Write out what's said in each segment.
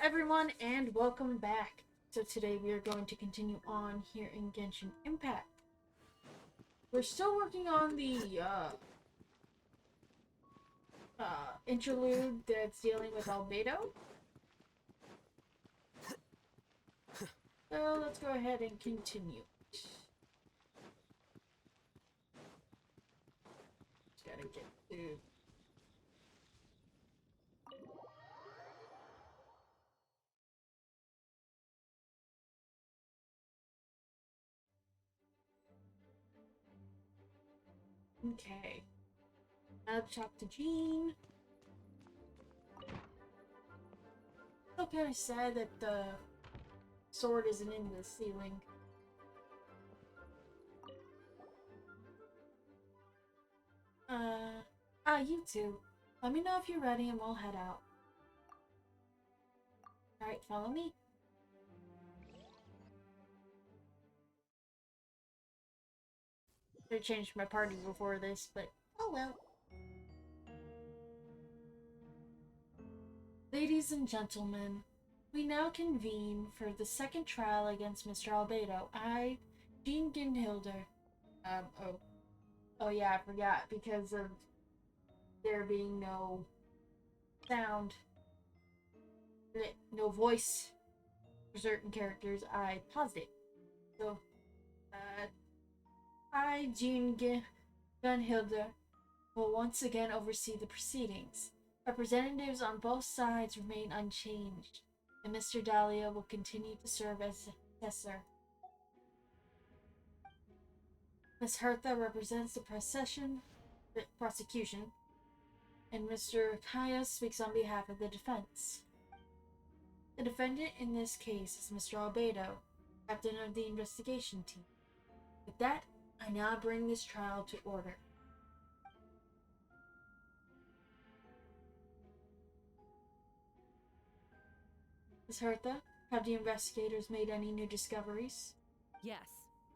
everyone, and welcome back. So today we are going to continue on here in Genshin Impact. We're still working on the interlude that's dealing with Albedo. So let's go ahead and continue. Just gotta get to... Okay. Now talk to Jean. Still kind of sad that the sword isn't in the ceiling. You two. Let me know if you're ready and we'll head out. Alright, follow me. I changed my party before this, but oh well. Ladies and gentlemen, we now convene for the second trial against Mr. Albedo. I, Jean Ginhilder. Oh yeah, I forgot, because of there being no sound, no voice for certain characters, I paused it. So, I, Jean Gunhilde, will once again oversee the proceedings. Representatives on both sides remain unchanged, and Mr. Dahlia will continue to serve as successor. Miss Hertha represents the prosecution, and Mr. Kaya speaks on behalf of the defense. The defendant in this case is Mr. Albedo, captain of the investigation team. With that, I now bring this trial to order. Ms. Hertha, have the investigators made any new discoveries? Yes.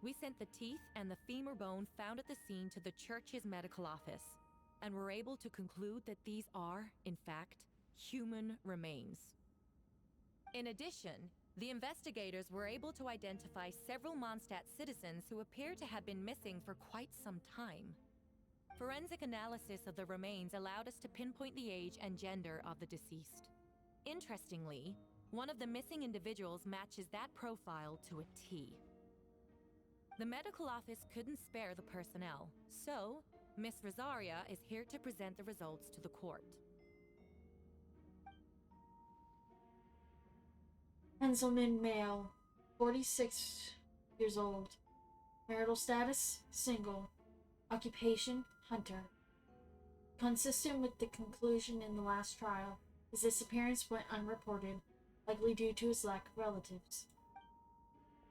We sent the teeth and the femur bone found at the scene to the church's medical office, and were able to conclude that these are, in fact, human remains. In addition, the investigators were able to identify several Mondstadt citizens who appear to have been missing for quite some time. Forensic analysis of the remains allowed us to pinpoint the age and gender of the deceased. Interestingly, one of the missing individuals matches that profile to a T. The medical office couldn't spare the personnel, so Miss Rosaria is here to present the results to the court. Henselman male, 46 years old. Marital status, single. Occupation, hunter. Consistent with the conclusion in the last trial, his disappearance went unreported, likely due to his lack of relatives.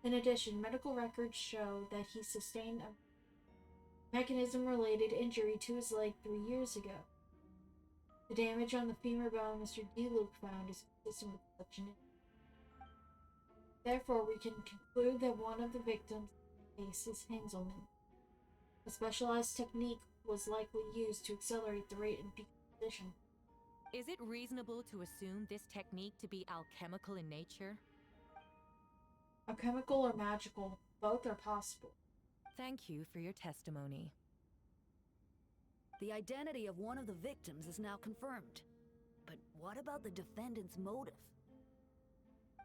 In addition, medical records show that he sustained a mechanism-related injury to his leg 3 years ago. The damage on the femur bone Mr. D-Luke found is consistent with such an injury. Therefore, we can conclude that one of the victims in the case is Henselman. A specialized technique was likely used to accelerate the rate of decomposition. Is it reasonable to assume this technique to be alchemical in nature? Alchemical or magical, both are possible. Thank you for your testimony. The identity of one of the victims is now confirmed. But what about the defendant's motive?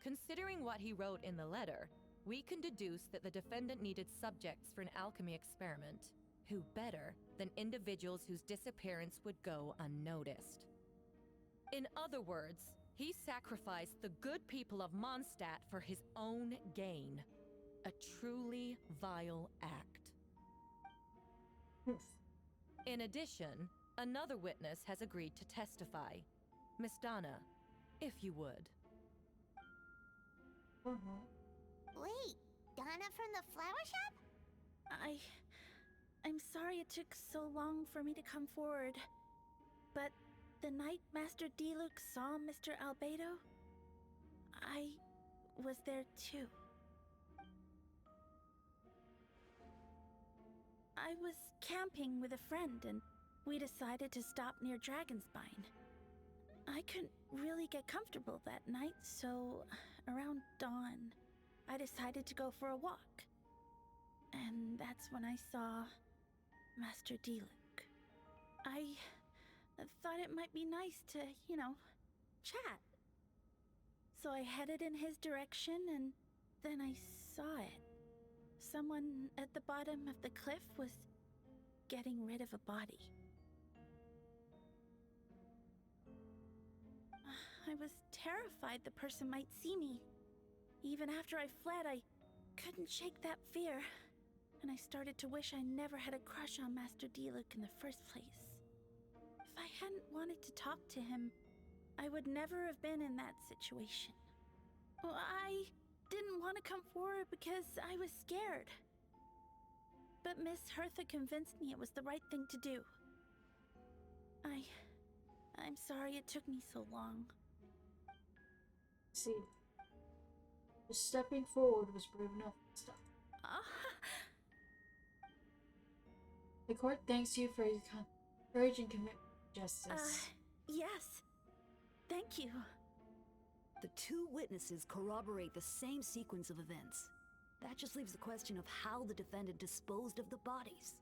Considering what he wrote in the letter, we can deduce that the defendant needed subjects for an alchemy experiment. Who better than individuals whose disappearance would go unnoticed? In other words, he sacrificed the good people of Mondstadt for his own gain. A truly vile act. In addition, another witness has agreed to testify. Miss Donna, if you would. Wait, Donna from the flower shop? I'm sorry it took so long for me to come forward. But the night Master D-Luke saw Mr. Albedo, I was there too. I was camping with a friend and we decided to stop near Dragonspine. I couldn't really get comfortable that night, so around dawn, I decided to go for a walk. And that's when I saw Master Diluc. I thought it might be nice to, chat. So I headed in his direction, and then I saw it. Someone at the bottom of the cliff was getting rid of a body. I was terrified the person might see me. Even after I fled, I couldn't shake that fear. And I started to wish I never had a crush on Master Diluc in the first place. If I hadn't wanted to talk to him, I would never have been in that situation. Well, I didn't want to come forward because I was scared. But Miss Hertha convinced me it was the right thing to do. I'm sorry it took me so long. See, just stepping forward was brave enough this time. The court thanks you for your courage and commitment to justice. Yes. Thank you. The two witnesses corroborate the same sequence of events. That just leaves the question of how the defendant disposed of the bodies.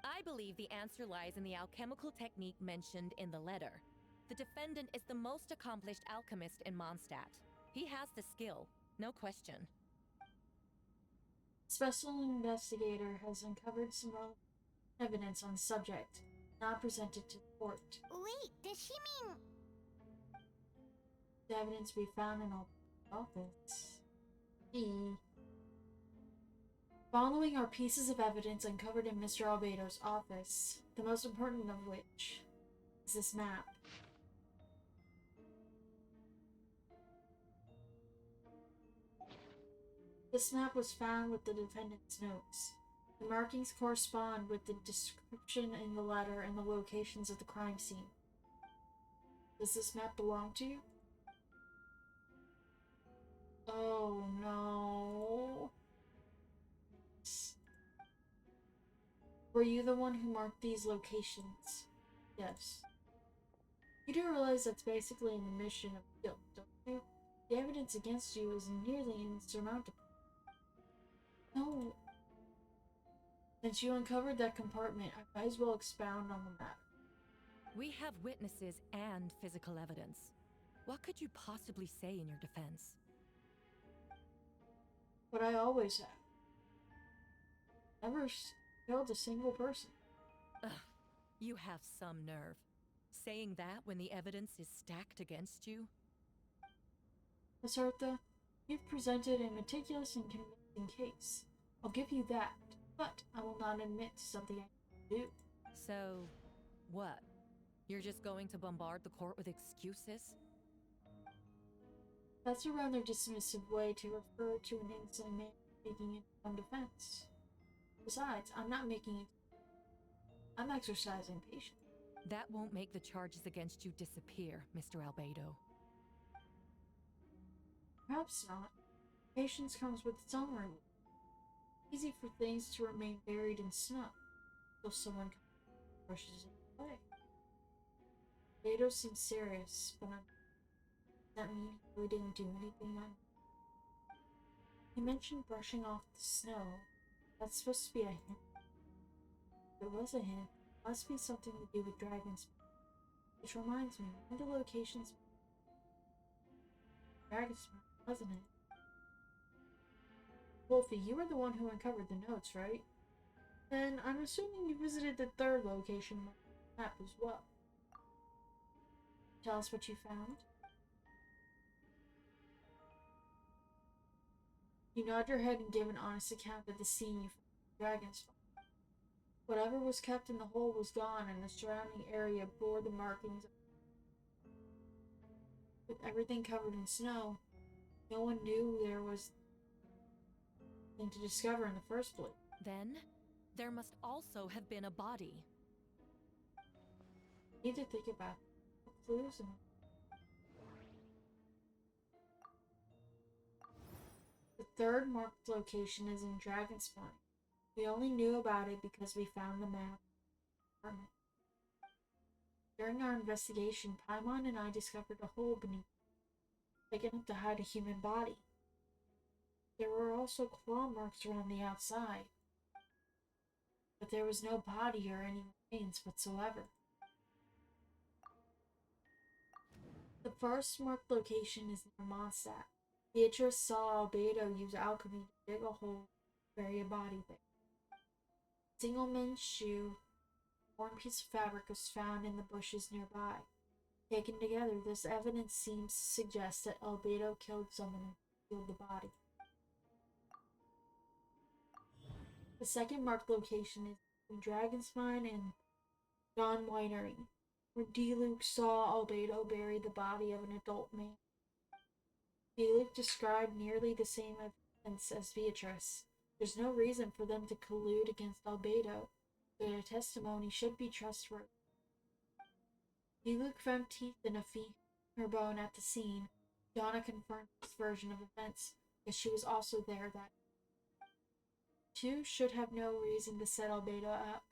I believe the answer lies in the alchemical technique mentioned in the letter. The defendant is the most accomplished alchemist in Mondstadt. He has the skill, no question. Special investigator has uncovered some evidence on the subject, not presented to the court. Wait, does she mean... The evidence we found in our office. Following are pieces of evidence uncovered in Mr. Albedo's office, the most important of which is this map. This map was found with the defendant's notes. The markings correspond with the description in the letter and the locations of the crime scene. Does this map belong to you? Oh no. Were you the one who marked these locations? Yes. You do realize that's basically an admission of guilt, don't you? The evidence against you is nearly insurmountable. No. Since you uncovered that compartment, I might as well expound on the matter. We have witnesses and physical evidence. What could you possibly say in your defense? What I always have. Never killed a single person. Ugh, you have some nerve. Saying that when the evidence is stacked against you? Miss Hertha, you've presented a meticulous and convincing case. I'll give you that, but I will not admit to something I can do. So, what? You're just going to bombard the court with excuses? That's a rather dismissive way to refer to an innocent man speaking in his own defense. Besides, I'm not making it. I'm exercising patience. That won't make the charges against you disappear, Mr. Albedo. Perhaps not. Patience comes with its own reward. Easy for things to remain buried in snow until someone brushes it away. Albedo seems serious, but does that mean he really didn't do anything on it? He mentioned brushing off the snow. That's supposed to be a hint. If it was a hint, it must be something to do with dragons. Which reminds me, one of the locations Dragon's wasn't it? Wolfie, you were the one who uncovered the notes, right? Then I'm assuming you visited the third location map as well. Tell us what you found. You nod your head and give an honest account of the scene you found the dragon's farm. Whatever was kept in the hole was gone, and the surrounding area bore the markings. With everything covered in snow, no one knew there was anything to discover in the first place. Then, there must also have been a body. You need to think about the clues and the third marked location is in Dragonspawn. We only knew about it because we found the map. During our investigation, Paimon and I discovered a hole beneath, big enough to hide a human body. There were also claw marks around the outside, but there was no body or any remains whatsoever. The first marked location is near Mondstadt. Beatrice saw Albedo use alchemy to dig a hole to bury a body there. A single men's shoe, a worn piece of fabric was found in the bushes nearby. Taken together, this evidence seems to suggest that Albedo killed someone and concealed the body. The second marked location is in Dragonspine and Dawn Winery, where D-Luke saw Albedo bury the body of an adult man. D-Luke described nearly the same events as Beatrice. There's no reason for them to collude against Albedo, so their testimony should be trustworthy. D-Luke found teeth in a femur bone at the scene. Donna confirmed his version of events, because she was also there that two should have no reason to set Albedo up.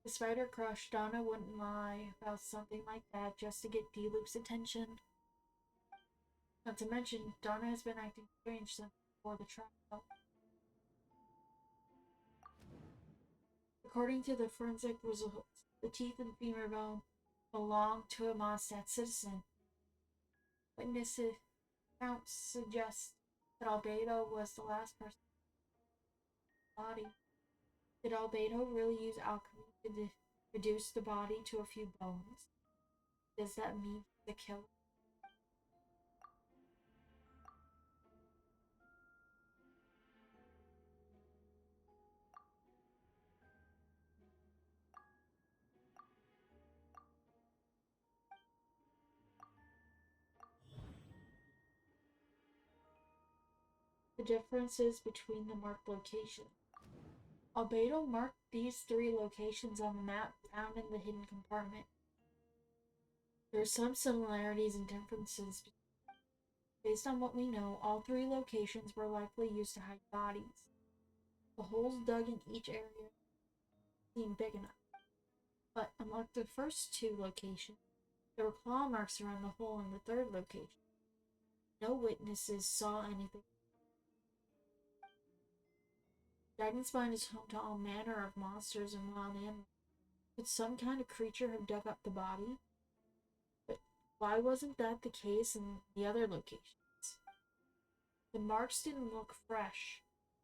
Despite her crush, Donna wouldn't lie about something like that just to get D-Luke's attention. Not to mention, Donna has been acting strange since before the trial. According to the forensic results, the teeth and femur bone belonged to a Mondstadt citizen. Witnesses' accounts suggest that Albedo was the last person to the body. Did Albedo really use alchemy to reduce the body to a few bones? Does that mean the killer? The differences between the marked locations. Albedo marked these three locations on the map found in the hidden compartment. There are some similarities and differences. Based on what we know, all three locations were likely used to hide bodies. The holes dug in each area seemed big enough. But unlike the first two locations, there were claw marks around the hole in the third location. No witnesses saw anything. Dragonspine is home to all manner of monsters and wild animals. Could some kind of creature have dug up the body? But why wasn't that the case in the other locations? The marks didn't look fresh,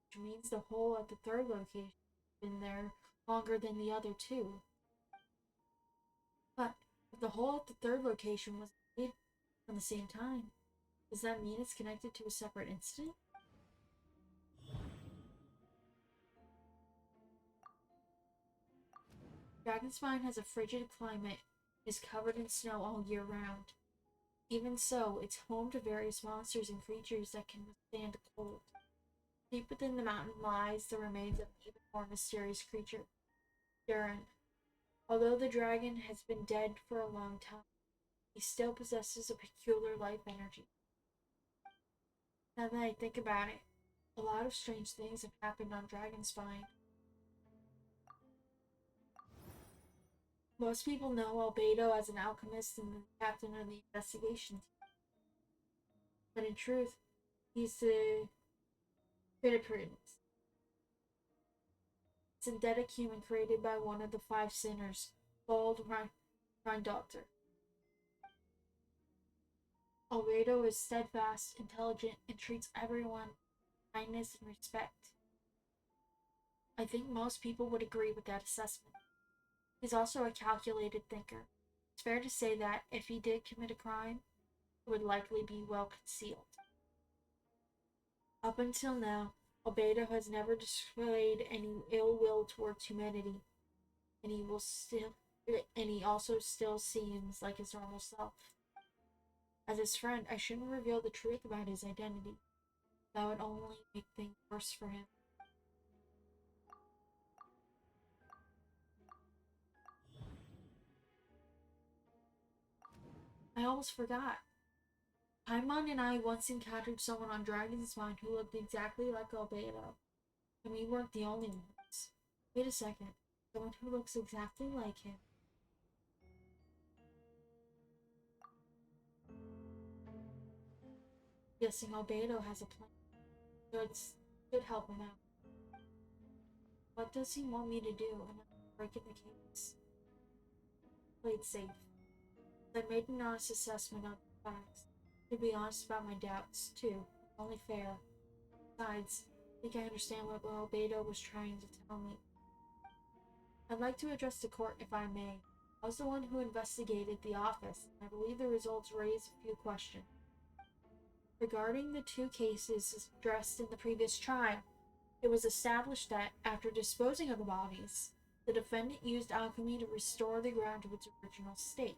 which means the hole at the third location had been there longer than the other two. But if the hole at the third location was made at the same time, does that mean it's connected to a separate incident? Dragonspine has a frigid climate and is covered in snow all year round. Even so, it's home to various monsters and creatures that can withstand the cold. Deep within the mountain lies the remains of an even more mysterious creature, Durin. Although the dragon has been dead for a long time, he still possesses a peculiar life energy. Now that I think about it, a lot of strange things have happened on Dragonspine. Most people know Albedo as an alchemist and the captain of the investigation team. But in truth, he's the Prince, synthetic human created by one of the five sinners, called Doctor. Albedo is steadfast, intelligent, and treats everyone with kindness and respect. I think most people would agree with that assessment. He's also a calculated thinker. It's fair to say that if he did commit a crime, it would likely be well concealed. Up until now, Albedo has never displayed any ill will towards humanity, and he also still seems like his normal self. As his friend, I shouldn't reveal the truth about his identity. That would only make things worse for him. I almost forgot. Paimon and I once encountered someone on Dragonspine who looked exactly like Albedo, and we weren't the only ones. Wait a second. Someone who looks exactly like him. Guessing Albedo has a plan. Should help him out. What does he want me to do? And I'm breaking the case. Played safe. I made an honest assessment of the facts. To be honest about my doubts, too. Only fair. Besides, I think I understand what Albedo was trying to tell me. I'd like to address the court if I may. I was the one who investigated the office, and I believe the results raise a few questions. Regarding the two cases addressed in the previous trial, it was established that, after disposing of the bodies, the defendant used alchemy to restore the ground to its original state.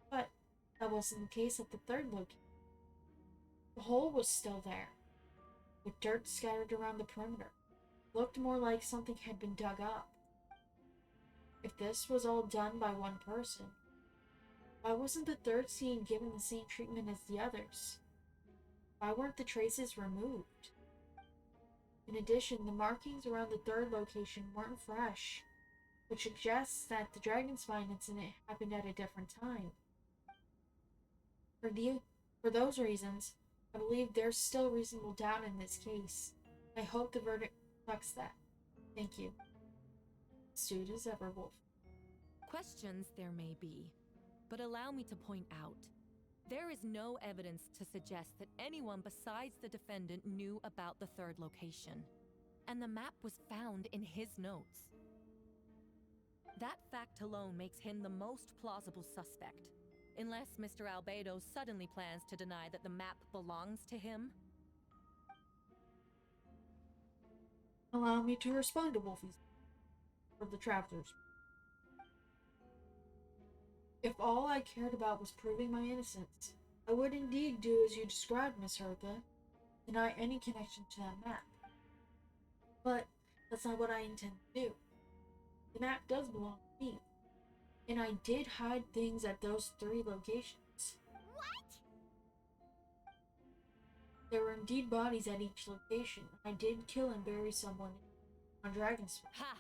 But that wasn't the case at the third location. The hole was still there, with dirt scattered around the perimeter. It looked more like something had been dug up. If this was all done by one person, why wasn't the third scene given the same treatment as the others? Why weren't the traces removed? In addition, the markings around the third location weren't fresh, which suggests that the dragon spine incident happened at a different time. For those reasons, I believe there's still reasonable doubt in this case. I hope the verdict reflects that. Thank you. Astute as ever, Wolf. Questions there may be, but allow me to point out, there is no evidence to suggest that anyone besides the defendant knew about the third location, and the map was found in his notes. That fact alone makes him the most plausible suspect, unless Mr. Albedo suddenly plans to deny that the map belongs to him. Allow me to respond to Wolfie's for the travelers. If all I cared about was proving my innocence, I would indeed do as you described, Miss Hertha, deny any connection to that map. But that's not what I intend to do. The map does belong to me, and I did hide things at those 3 locations. What? There were indeed bodies at each location. I did kill and bury someone on Dragon's. Ha!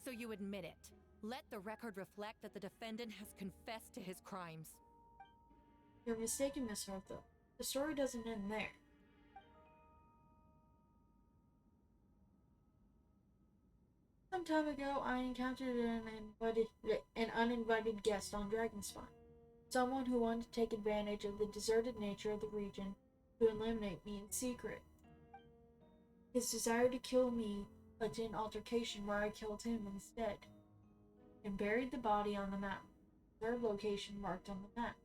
So you admit it. Let the record reflect that the defendant has confessed to his crimes. You're mistaken, Miss Hertha. The story doesn't end there. Some time ago, I encountered an uninvited guest on Dragonspine. Someone who wanted to take advantage of the deserted nature of the region to eliminate me in secret. His desire to kill me led to an altercation where I killed him instead, and buried the body on the mountain, third location marked on the map.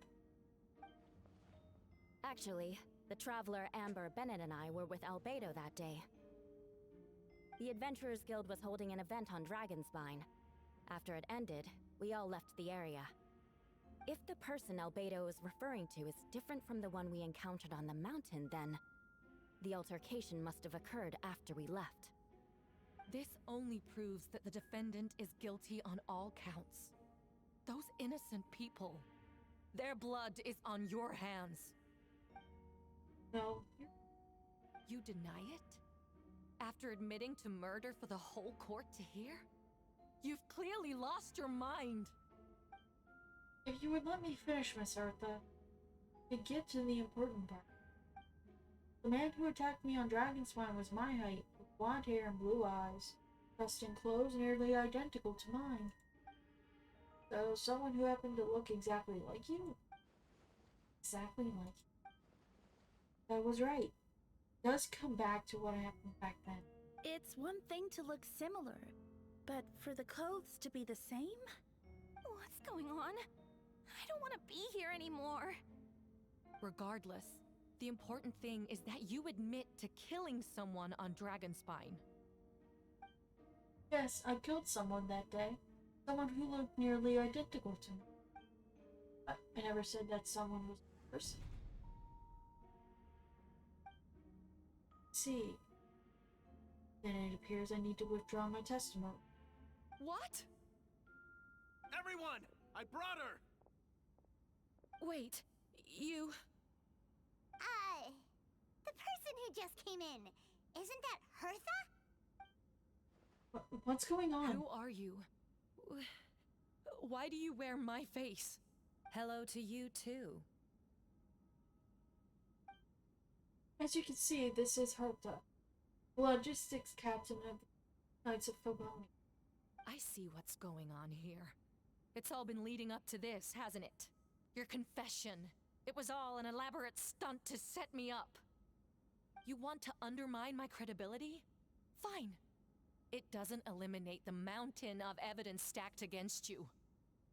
Actually, the traveler Amber Bennett and I were with Albedo that day. The Adventurers Guild was holding an event on Dragonspine. After it ended, we all left the area. If the person Albedo is referring to is different from the one we encountered on the mountain, then the altercation must have occurred after we left. This only proves that the defendant is guilty on all counts. Those innocent people, their blood is on your hands. No, You deny it? After admitting to murder for the whole court to hear? You've clearly lost your mind. if you would let me finish, Miss Hertha, to get to the important part. The man who attacked me on Dragonspine was my height, with blonde hair and blue eyes, dressed in clothes nearly identical to mine. So, someone who happened to look exactly like you. Exactly like you. I was right. It does come back to what happened back then. It's one thing to look similar, but for the clothes to be the same? What's going on? I don't want to be here anymore. Regardless, the important thing is that you admit to killing someone on Dragonspine. Yes, I killed someone that day. Someone who looked nearly identical to me. But I never said that someone was a person. See. Then it appears I need to withdraw my testimony. What? Everyone! I brought her! Wait, you... The person who just came in, isn't that Hertha? What's going on? Who are you? Why do you wear my face? Hello to you, too. As you can see, this is Herta, the logistics captain of the Knights of Faboni. I see what's going on here. It's all been leading up to this, hasn't it? Your confession. It was all an elaborate stunt to set me up. You want to undermine my credibility? Fine. It doesn't eliminate the mountain of evidence stacked against you.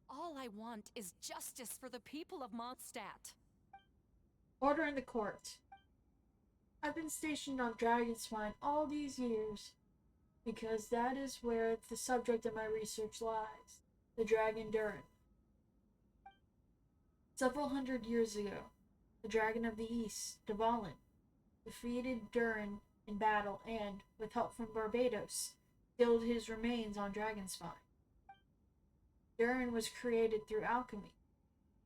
All I want is justice for the people of Mondstadt. Order in the court. I've been stationed on Dragonspine all these years, because that is where the subject of my research lies, the dragon Durin. Several hundred years ago, the dragon of the East, Dvalin, defeated Durin in battle and, with help from Barbados, killed his remains on Dragonspine. Durin was created through alchemy,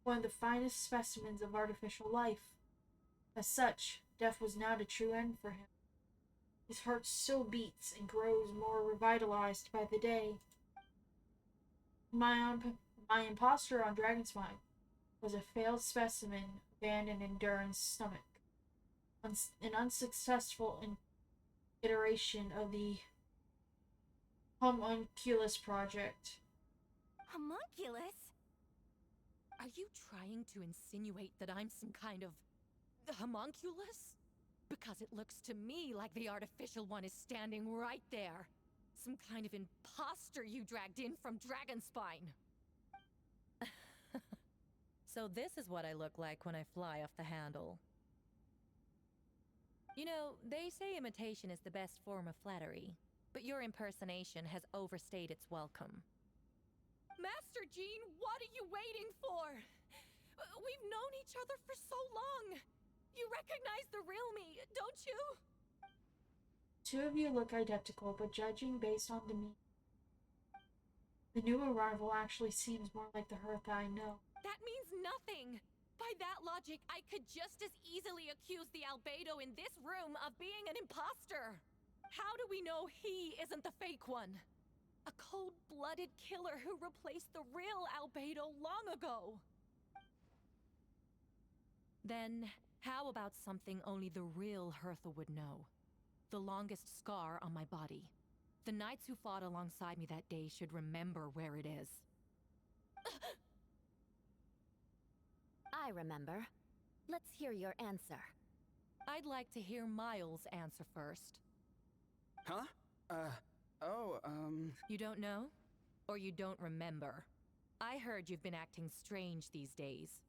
one of the finest specimens of artificial life. As such, death was not a true end for him. His heart still beats and grows more revitalized by the day. My imposter on Dragonspine was a failed specimen abandoned in Durin's stomach. An unsuccessful iteration of the Homunculus project. Homunculus? Are you trying to insinuate that I'm some kind of homunculus? Because it looks to me like the artificial one is standing right there. Some kind of imposter you dragged in from Dragonspine. So this is what I look like when I fly off the handle. You know, they say imitation is the best form of flattery, but your impersonation has overstayed its welcome. Master Jean, what are you waiting for? We've known each other for so long. You recognize the real me, don't you? Two of you look identical, but judging based on demeanor, the new arrival actually seems more like the Hertha I know. That means nothing. By that logic, I could just as easily accuse the Albedo in this room of being an imposter. How do we know he isn't the fake one? A cold-blooded killer who replaced the real Albedo long ago. Then, how about something only the real Hertha would know? The longest scar on my body. The knights who fought alongside me that day should remember where it is. I remember. Let's hear your answer. I'd like to hear Miles' answer first. Huh? You don't know? Or you don't remember? I heard you've been acting strange these days.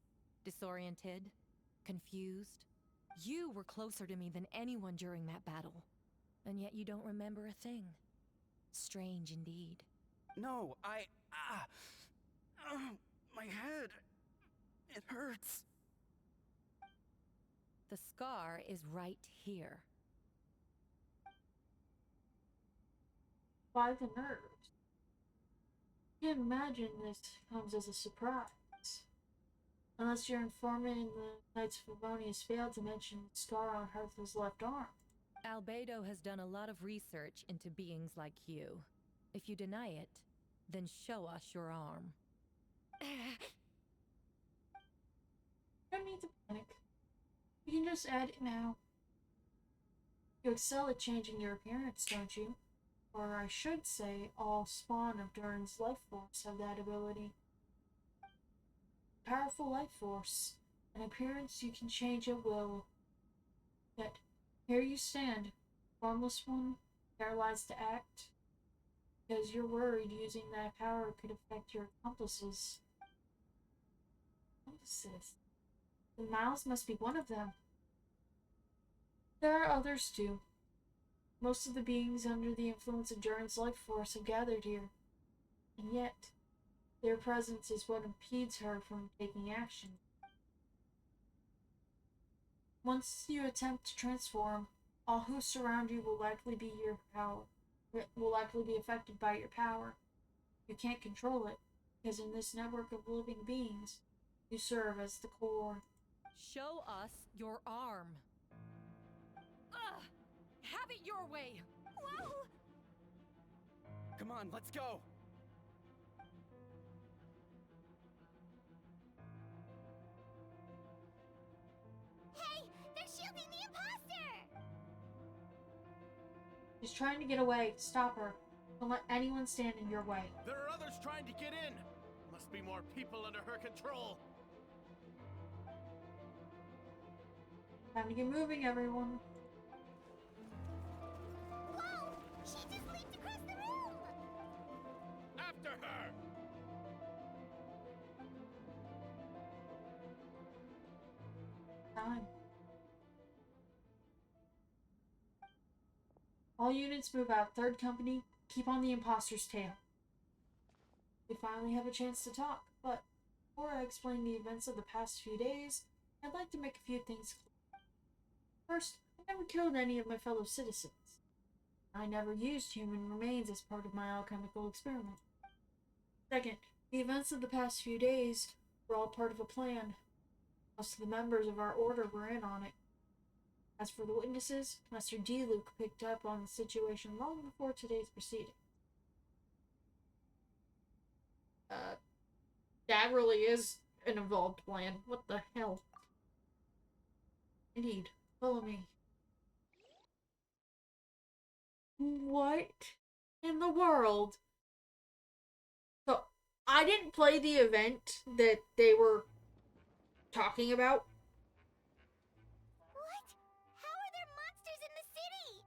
Disoriented? Confused? You were closer to me than anyone during that battle. And yet you don't remember a thing. Strange indeed. No, my head. It hurts. The scar is right here. By the nerves. Can't imagine this comes as a surprise. Unless your informant in the Knights of Faboni has failed to mention the scar on Hertha's left arm. Albedo has done a lot of research into beings like you. If you deny it, then show us your arm. Don't need to panic. You can just add it now. You excel at changing your appearance, don't you? Or I should say, all spawn of Durin's life force have that ability. Powerful life force. An appearance you can change at will. Yet, here you stand, formless one, paralyzed to act, because you're worried using that power could affect your accomplices. Accomplices? The Miles must be one of them. There are others too. Most of the beings under the influence of Durin's life force have gathered here, and yet, their presence is what impedes her from taking action. Once you attempt to transform, all who surround you will likely be affected by your power. You can't control it, because in this network of living beings, you serve as the core. Show us your arm. Ugh! Have it your way! Whoa! Come on, let's go. Hey! They're shielding the imposter! She's trying to get away. Stop her. Don't let anyone stand in your way. There are others trying to get in. Must be more people under her control. Time to get moving, everyone. Whoa! She just leaped across the room! After her! Time. All units move out. Third company, keep on the imposter's tail. We finally have a chance to talk, but before I explain the events of the past few days, I'd like to make a few things clear. First, I never killed any of my fellow citizens. I never used human remains as part of my alchemical experiment. Second, the events of the past few days were all part of a plan. Most of the members of our order were in on it. As for the witnesses, Master D. Luke picked up on the situation long before today's proceeding. That really is an involved plan. What the hell? Indeed. Follow me. What in the world? So, I didn't play the event that they were talking about. What? How are there monsters in the city?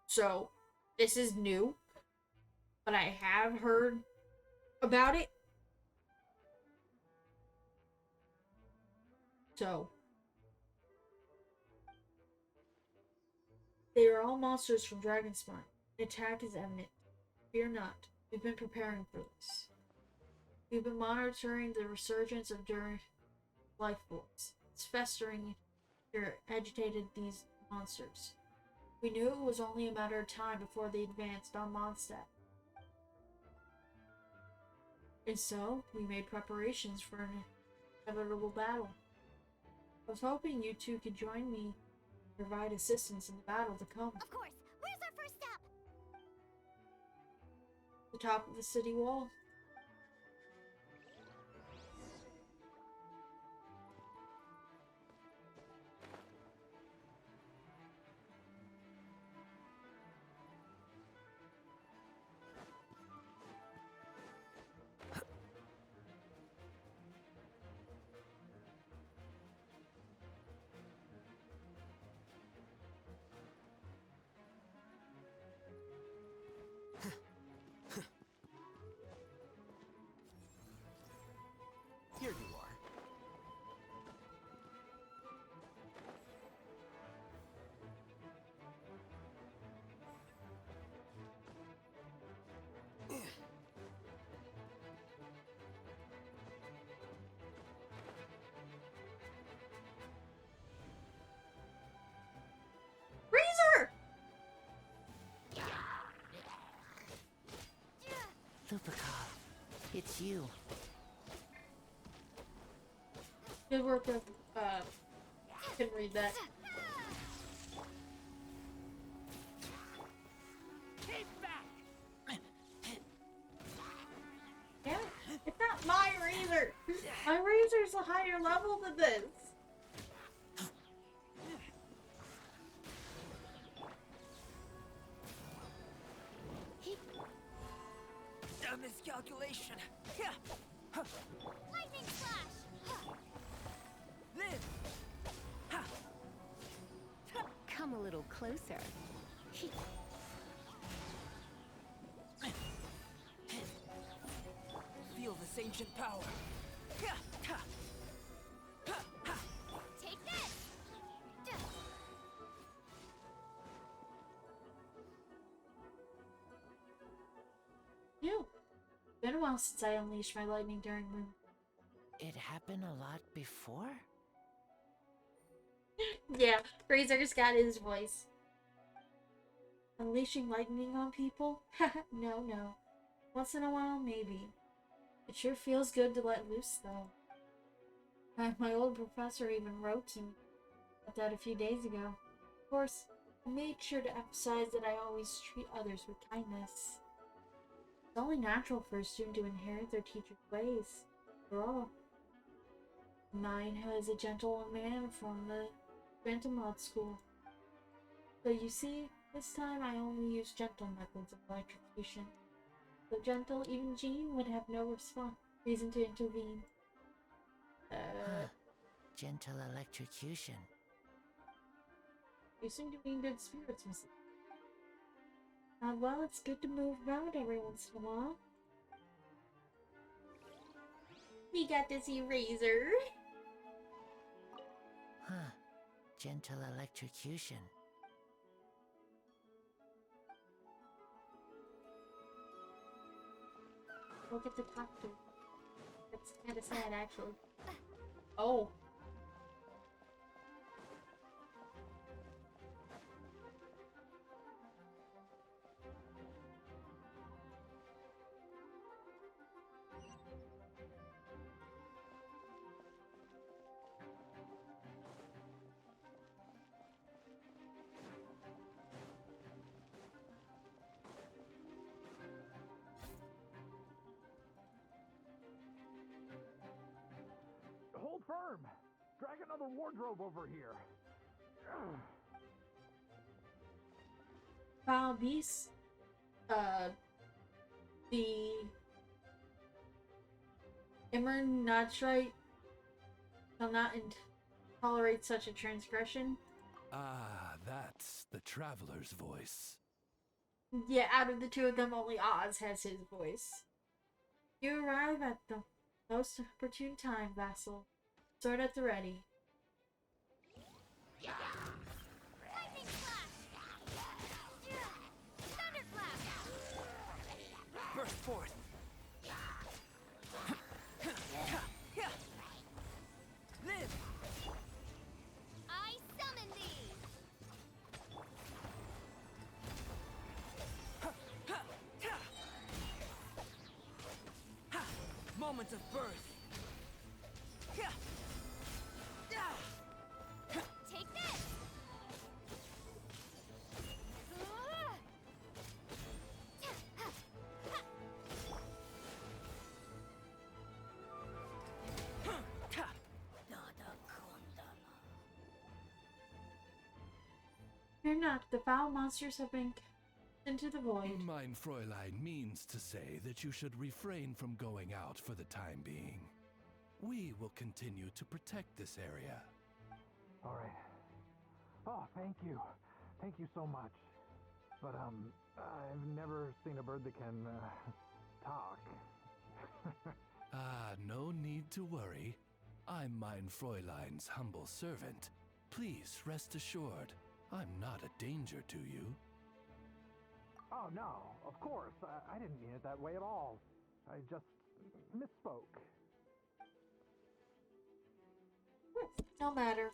So, this is new. But I have heard about it. So, they are all monsters from Dragonspine. The attack is imminent. Fear not. We've been preparing for this. We've been monitoring the resurgence of Durin life forms. It's festering here, agitated these monsters. We knew it was only a matter of time before they advanced on Mondstadt. And so, we made preparations for an inevitable battle. I was hoping you two could join me and provide assistance in the battle to come. Of course. Where's our first step? The top of the city wall. Here you are. Razor! Lupikov, it's you. Good work, can read that. Yeah, it's not my razor. My razor's a higher level than this. A miscalculation. Lightning flash! Live. Come a little closer. Feel this ancient power. Take this! You. Been a while since I unleashed my lightning during moon. It happened a lot before? Yeah, Razor's got his voice. Unleashing lightning on people? No. Once in a while, maybe. It sure feels good to let loose, though. My old professor even wrote to me about that a few days ago. Of course, I made sure to emphasize that I always treat others with kindness. It's only natural for a student to inherit their teacher's ways, after all. Mine was a gentleman from the Phantom Mod School. So you see, This time I only used gentle methods of electrocution. So gentle, even Jean would have no reason to intervene. Huh. Gentle electrocution. You seem to be in good spirits, Mrs. Well, it's good to move around every once in a while. We got this eraser. Huh. Gentle electrocution. We'll get to talk to her. That's kind of sad, actually. Oh. Hold firm! Drag another wardrobe over here. Foul beast. The Immer Natrite shall not tolerate such a transgression. Ah, that's the traveler's voice. Yeah, out of the two of them, only Oz has his voice. You arrive at the most opportune time, vassal. Sword at the ready. Lightning flash! Thunderclap! Burst forth. Live. I summon thee! Moment of birth. Take this! Fear not, the foul monsters have been into the void. Mein Fräulein means to say that you should refrain from going out for the time being. We will continue to protect this area. All right. Oh, thank you. Thank you so much. But, I've never seen a bird that can, talk. Ah, no need to worry. I'm Mein Fräulein's humble servant. Please rest assured, I'm not a danger to you. Oh, no, of course. I didn't mean it that way at all. I just misspoke. No matter.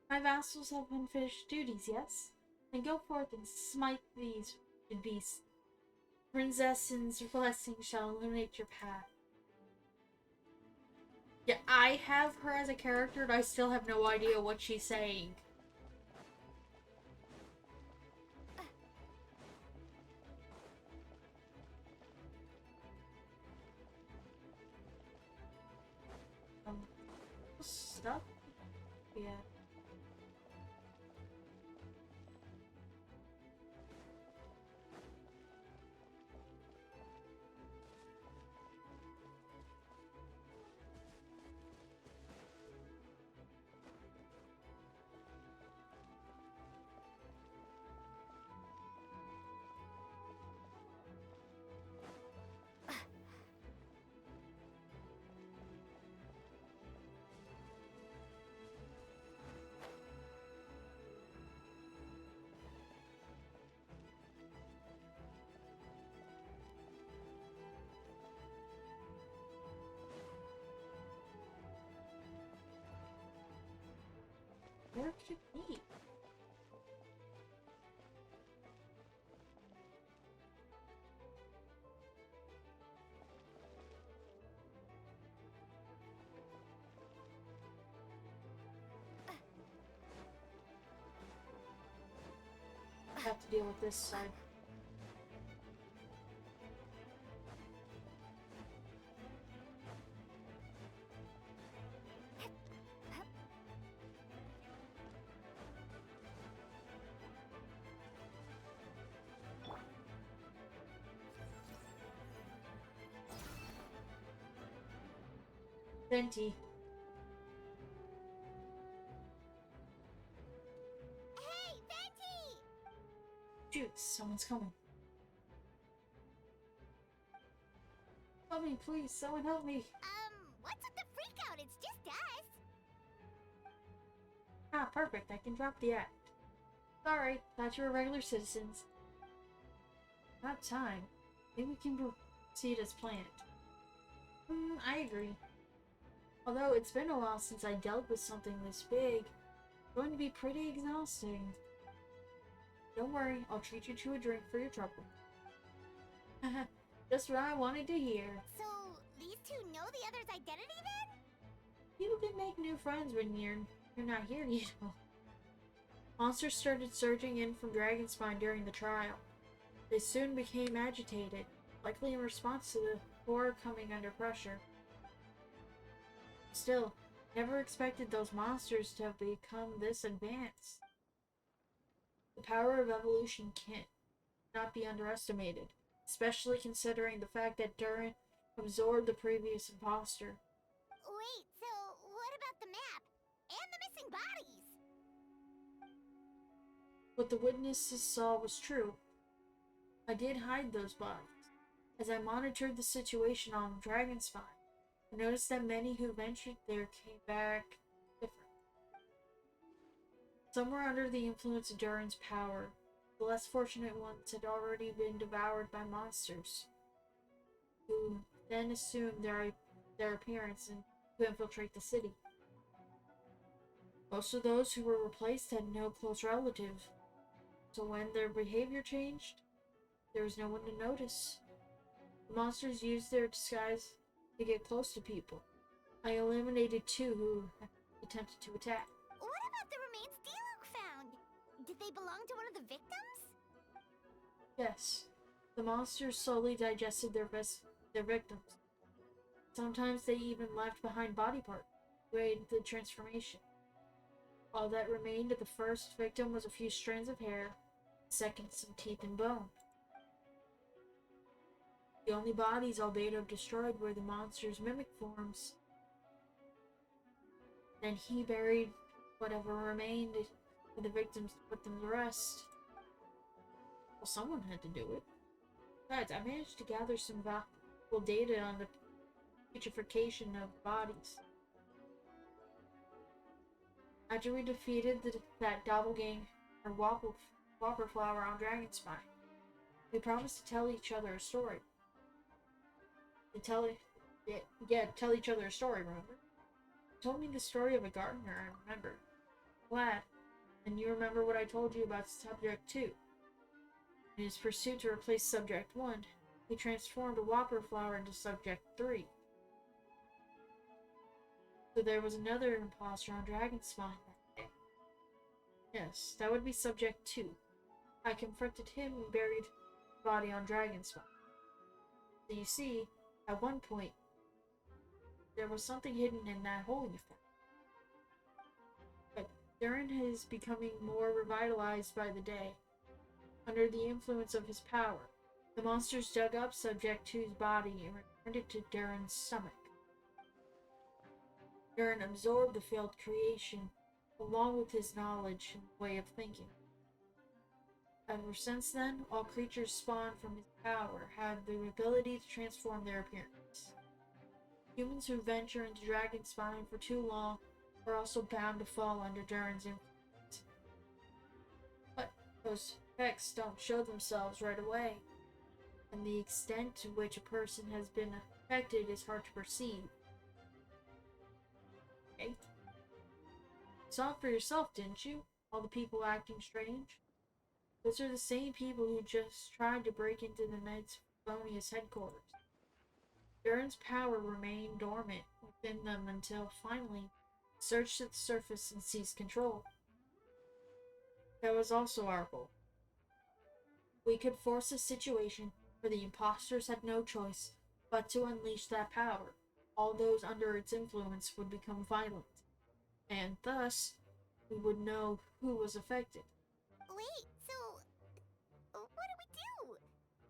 My vassals have unfinished duties, yes? Then go forth and smite these beasts. Princess's blessing shall illuminate your path. Yeah, I have her as a character, and I still have no idea what she's saying. Stuff? Yeah. Where could it be? I have to deal with this side. Venti. Hey, Venti! Shoot, someone's coming. Help me, please. Someone help me. What's with the freak out? It's just us. Ah, perfect. I can drop the act. Sorry, thought you were regular citizens. About time. Maybe we can proceed as planned. I agree. Although it's been a while since I dealt with something this big, it's going to be pretty exhausting. Don't worry, I'll treat you to a drink for your trouble. Just what I wanted to hear. So, these two know the other's identity then? You can make new friends when you're not here, you know. Monsters started surging in from Dragonspine during the trial. They soon became agitated, likely in response to the horror coming under pressure. Still, never expected those monsters to have become this advanced. The power of evolution cannot be underestimated, especially considering the fact that Durin absorbed the previous imposter. Wait, so what about the map? And the missing bodies? What the witnesses saw was true. I did hide those bodies. As I monitored the situation on Dragonspine, I noticed that many who ventured there came back different. Some were under the influence of Durin's power. The less fortunate ones had already been devoured by monsters, who then assumed their appearance and to infiltrate the city. Most of those who were replaced had no close relative, so when their behavior changed, there was no one to notice. The monsters used their disguise to get close to people. I eliminated 2 who attempted to attack. What about the remains Diluc found? Did they belong to one of the victims? Yes, the monsters slowly digested their victims. Sometimes they even left behind body parts to aid the transformation. All that remained of the first victim was a few strands of hair, the second some teeth and bone. The only bodies Albedo destroyed were the monster's mimic forms. Then he buried whatever remained for the victims to put them to rest. Well, someone had to do it. Besides, I managed to gather some valuable data on the putrefaction of bodies. After we defeated that doppelganger or Whopper Flower on Dragonspine, we promised to tell each other a story. Tell each other a story, remember? You told me the story of a gardener, I remember. Glad. And you remember what I told you about Subject 2. In his pursuit to replace Subject 1, he transformed a Whopper Flower into Subject 3. So there was another imposter on Dragonspine that day. Yes, that would be Subject 2. I confronted him and buried his body on Dragonspine. So you see, at one point, there was something hidden in that hole you found. But Durin is becoming more revitalized by the day. Under the influence of his power, the monsters dug up Subject 2's body and returned it to Durin's stomach. Durin absorbed the failed creation, along with his knowledge and way of thinking. Ever since then, all creatures spawned from his power had the ability to transform their appearance. Humans who venture into Dragonspine for too long are also bound to fall under Durin's influence. But those effects don't show themselves right away, and the extent to which a person has been affected is hard to perceive. Okay? Saw it for yourself, didn't you? All the people acting strange? Those are the same people who just tried to break into the Knights Felonious headquarters. Durin's power remained dormant within them until finally surged to the surface and seized control. That was also our goal. We could force a situation where the imposters had no choice but to unleash that power. All those under its influence would become violent, and thus we would know who was affected. Wait, so what do?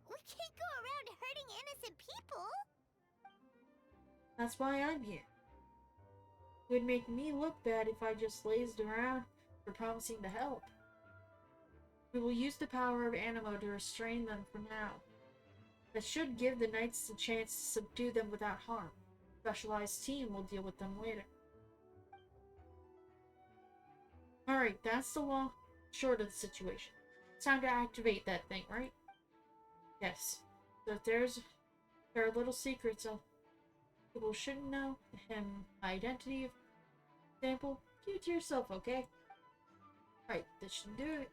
We can't go around hurting innocent people. That's why I'm here. It would make me look bad if I just lazed around for promising to help. We will use the power of Animo to restrain them for now. That should give the knights a chance to subdue them without harm. A specialized team will deal with them later. Alright, that's the long short of the situation. It's time to activate that thing, right? Yes. So if there are little secrets of people shouldn't know, my identity, for example, keep it to yourself, okay? Alright, this should do it.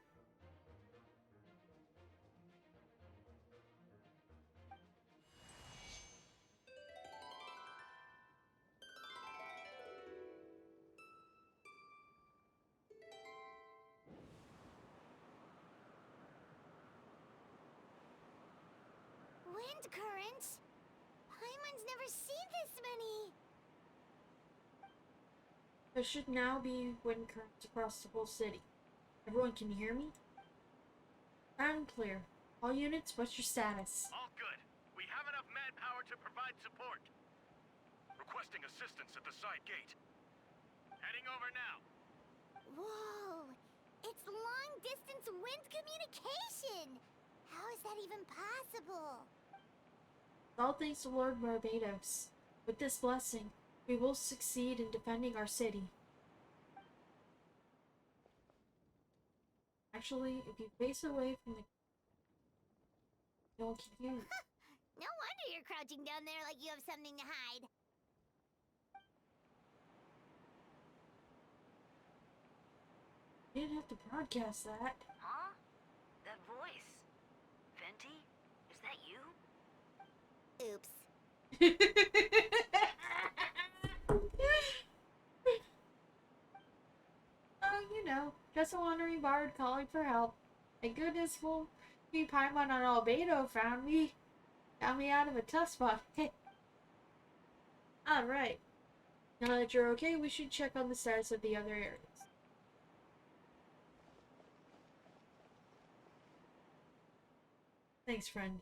Wind currents? Paimon's never seen this many! There should now be wind currents across the whole city. Everyone can hear me? Loud and clear. All units, what's your status? All good. We have enough manpower to provide support. Requesting assistance at the side gate. Heading over now. Whoa! It's long-distance wind communication! How is that even possible? All thanks to Lord Barbados. With this blessing, we will succeed in defending our city. Actually, if you face away from the... No one can hear you. No wonder you're crouching down there like you have something to hide. You didn't have to broadcast that. Huh? That voice. Venti? Is that you? Oops. Oh, you know, just a wandering bard calling for help. Thank goodness me Paimon on Albedo got me out of a tough spot. Alright. Now that you're okay, we should check on the status of the other areas. Thanks, friend.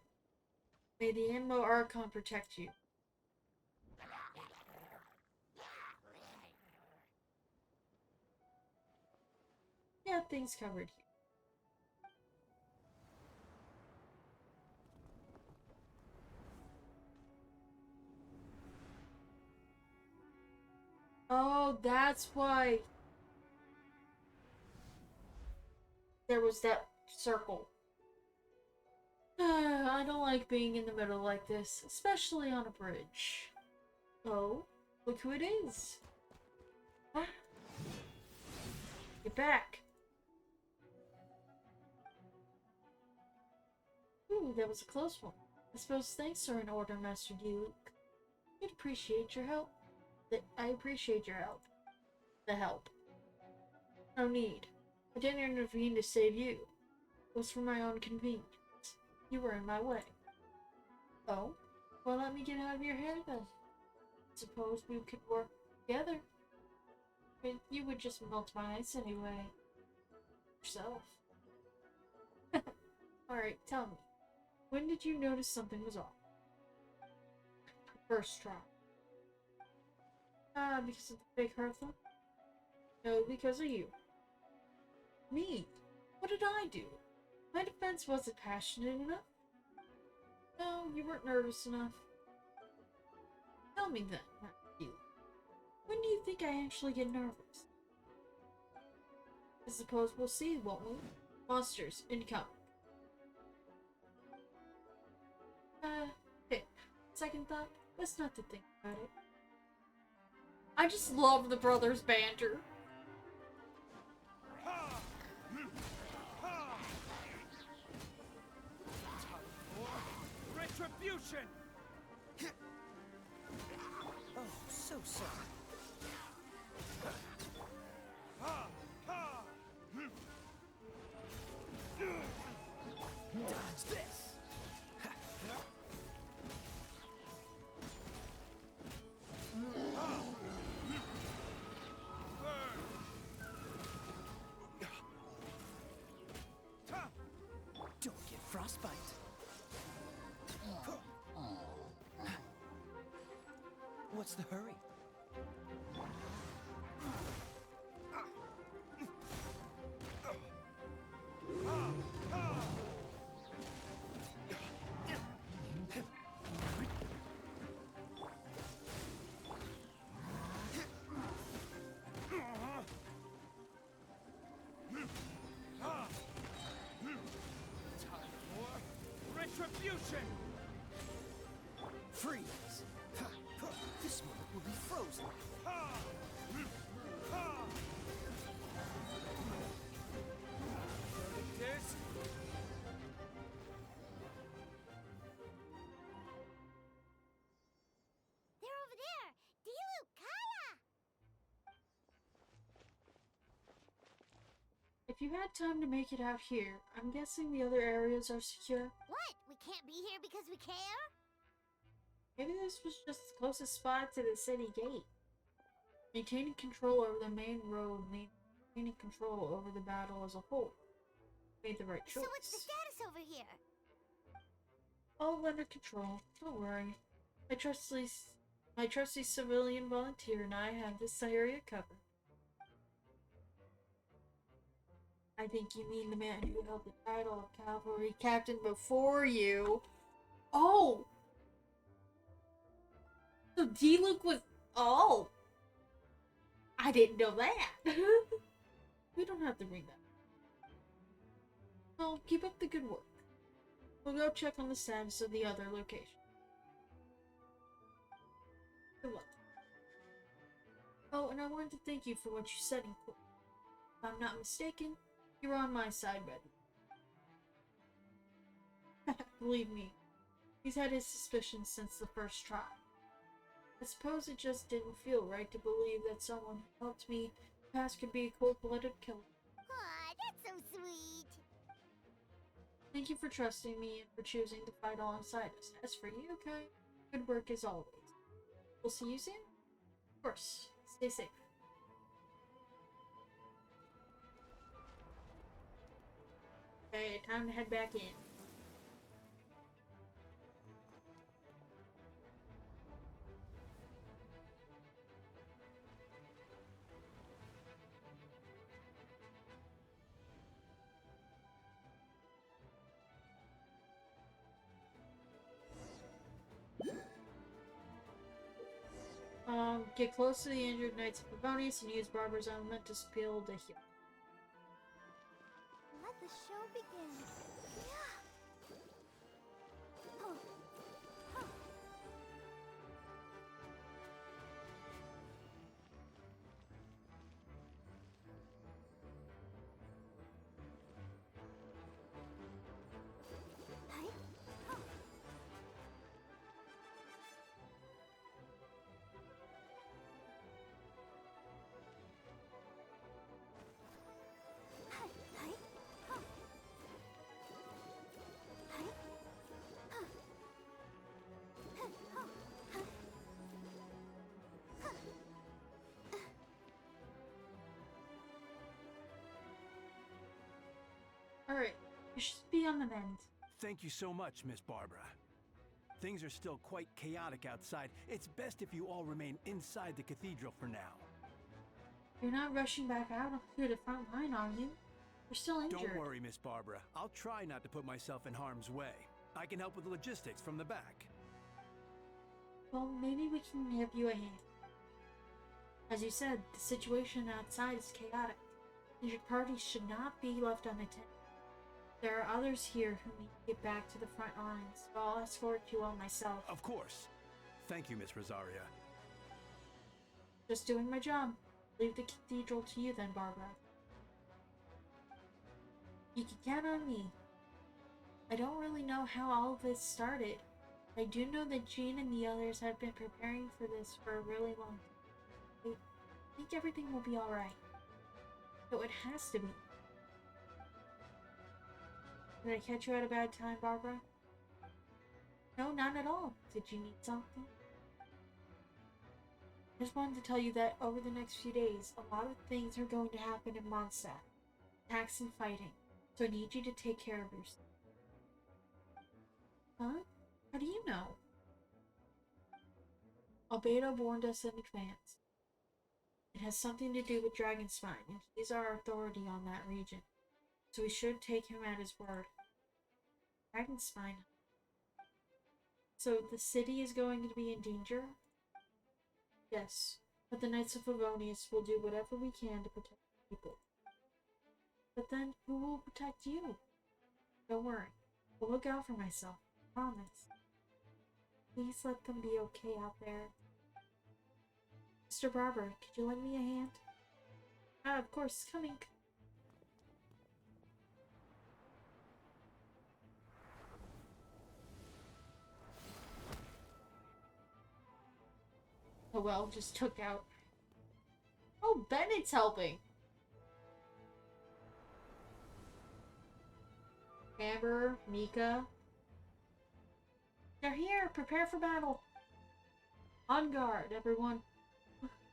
May the Anmo Archon protect you. Yeah, things covered here. Oh, that's why there was that circle. I don't like being in the middle like this, especially on a bridge. Oh, look who it is. Huh? Get back. Ooh, that was a close one. I suppose thanks are in order, Master D. Luke. I'd appreciate your help. I appreciate your help. The help. No need. I didn't intervene to save you. It was for my own convenience. You were in my way. Oh? Well, let me get out of your hair then. Suppose we could work together. But you would just melt my ice anyway. Yourself. Alright, tell me. When did you notice something was off? First try. Because of the fake Hertha? No, because of you. Me? What did I do? My defense wasn't passionate enough. No, you weren't nervous enough. Tell me then, you. When do you think I actually get nervous? I suppose we'll see, won't we? Monsters, incoming. Hey, second thought, let's not to think about it. I just love the brothers' banter. Retribution! Oh, so sorry. Dodge this! Don't get frostbite. What's the hurry? Execution! Freeze! Ha, ha, this moment will be frozen. Ha! Ha! Verdict is... They're over there! Dilu, Kaya! If you had time to make it out here, I'm guessing the other areas are secure. What? We can't be here because we care? Maybe this was just the closest spot to the city gate. Maintaining control over the main road, maintaining control over the battle as a whole. Made the right choice. So what's the status over here? All under control. Don't worry. My trusty civilian volunteer and I have this area covered. I think you mean the man who held the title of cavalry captain before you. Oh! So D-Luke was... Oh! I didn't know that. We don't have to bring that. Well, keep up the good work. We'll go check on the status of the other location. Good luck. Oh, and I wanted to thank you for what you said in court. If I'm not mistaken, you're on my side, Betty. Believe me, he's had his suspicions since the first trial. I suppose it just didn't feel right to believe that someone who helped me pass could be a cold-blooded killer. Aw, that's so sweet. Thank you for trusting me and for choosing to fight alongside us. As for you, Kai, good work as always. We'll see you soon? Of course. Stay safe. Okay, time to head back in. Get close to the injured Knights of Favonius and use Barbara's element to spill the heal. Let the show begin. Yeah. Oh. Oh. Hey. Oh. Alright, you should be on the mend. Thank you so much, Miss Barbara. Things are still quite chaotic outside. It's best if you all remain inside the cathedral for now. You're not rushing back out to the front line, are you? You're still injured. Don't worry, Miss Barbara. I'll try not to put myself in harm's way. I can help with the logistics from the back. Well, maybe we can give you a hand. As you said, the situation outside is chaotic. Injured parties should not be left unattended. There are others here who need to get back to the front lines, so I'll escort you all myself. Of course. Thank you, Miss Rosaria. Just doing my job. Leave the cathedral to you then, Barbara. You can count on me. I don't really know how all of this started. I do know that Jean and the others have been preparing for this for a really long time. I think everything will be alright. So it has to be. Did I catch you at a bad time, Barbara? No, not at all. Did you need something? I just wanted to tell you that over the next few days, a lot of things are going to happen in Mondstadt. Attacks and fighting. So I need you to take care of yourself. Huh? How do you know? Albedo warned us in advance. It has something to do with Dragonspine, and he's our authority on that region. So we should take him at his word. Dragonspine. So the city is going to be in danger? Yes, but the Knights of Favonius will do whatever we can to protect people. But then, who will protect you? Don't worry, I'll look out for myself. Promise. Please let them be okay out there. Mr. Barber, could you lend me a hand? Ah, of course, coming. Oh well, just took out. Oh, Bennett's helping. Amber, Mika. They're here. Prepare for battle. On guard, everyone.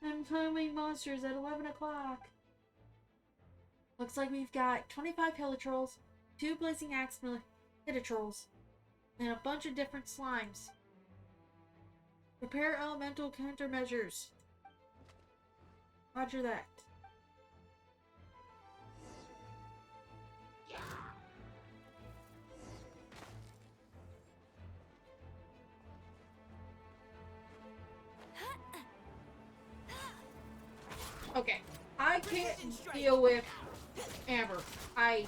I'm fighting monsters at 11 o'clock. Looks like we've got 25 Hilitrolls, 2 Blazing Axe Hilitrolls, and a bunch of different slimes. Prepare elemental countermeasures. Roger that. Okay, I can't deal with Amber. I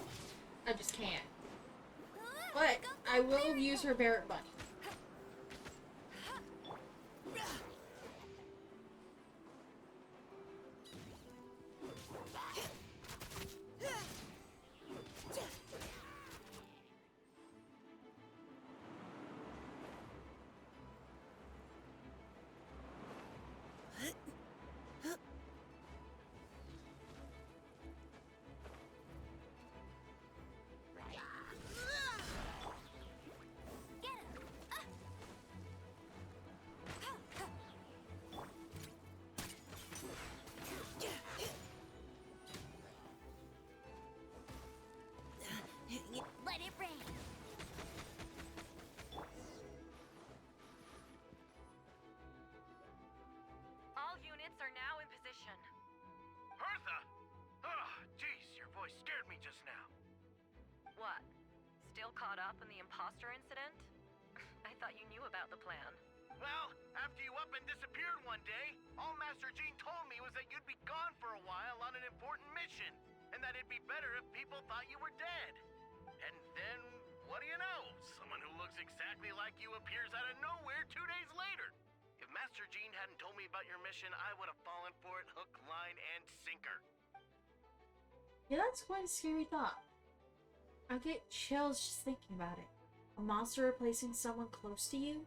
just can't. But I will use her Barrett Bunny. Let it rain. All units are now in position. Hertha! Oh, jeez, your voice scared me just now. What? Still caught up in the imposter incident? I thought you knew about the plan. Well, after you up and disappeared one day, all Master Jean told me was that you'd be gone for a while on an important mission, and that it'd be better if people thought you were dead. And then, what do you know? Someone who looks exactly like you appears out of nowhere 2 days later. If Master Jean hadn't told me about your mission, I would have fallen for it hook, line, and sinker. Yeah, that's quite a scary thought. I get chills just thinking about it. A monster replacing someone close to you,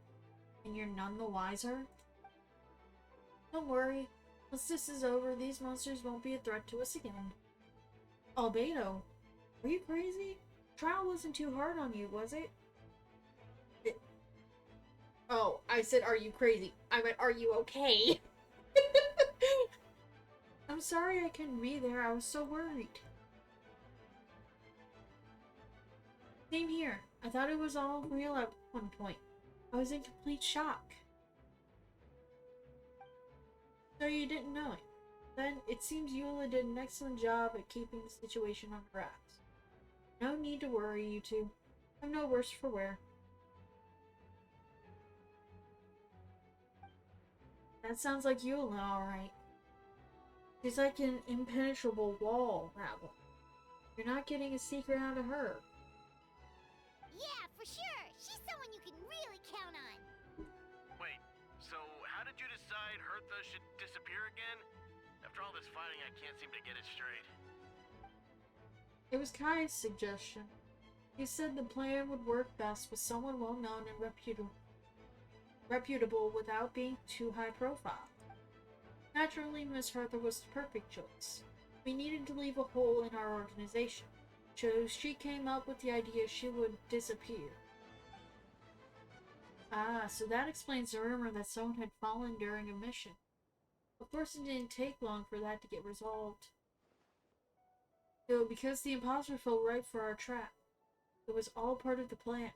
and you're none the wiser. Don't worry. Once this is over, these monsters won't be a threat to us again. Albedo, are you crazy? Trial wasn't too hard on you, was it? Oh, I said, are you crazy? I meant, are you okay? I'm sorry I couldn't be there. I was so worried. Same here. I thought it was all real at one point. I was in complete shock. So you didn't know it. Then it seems Eula did an excellent job at keeping the situation on wraps. No need to worry, you two. I'm no worse for wear. That sounds like Eula, alright. She's like an impenetrable wall, that one. You're not getting a secret out of her. Yeah, for sure. She's someone you can really count on. Wait, so how did you decide Hertha should disappear again? After all this fighting, I can't seem to get it straight. It was Kai's suggestion. He said the plan would work best with someone well-known and reputable without being too high profile. Naturally, Miss Hertha was the perfect choice. We needed to leave a hole in our organization, so she came up with the idea she would disappear. Ah, so that explains the rumor that someone had fallen during a mission. Of course, it didn't take long for that to get resolved. So, because the imposter fell right for our trap, it was all part of the plan.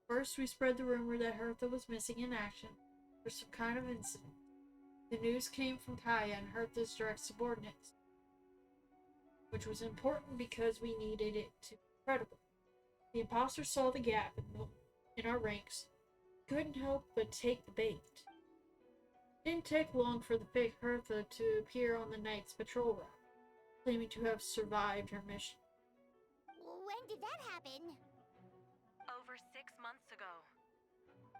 First, we spread the rumor that Hertha was missing in action for some kind of incident. The news came from Kaya and Hertha's direct subordinates, which was important because we needed it to be credible. The imposter saw the gap in our ranks, couldn't help but take the bait. It didn't take long for the fake Hertha to appear on the night's patrol route, claiming to have survived her mission. When did that happen? Over 6 months ago.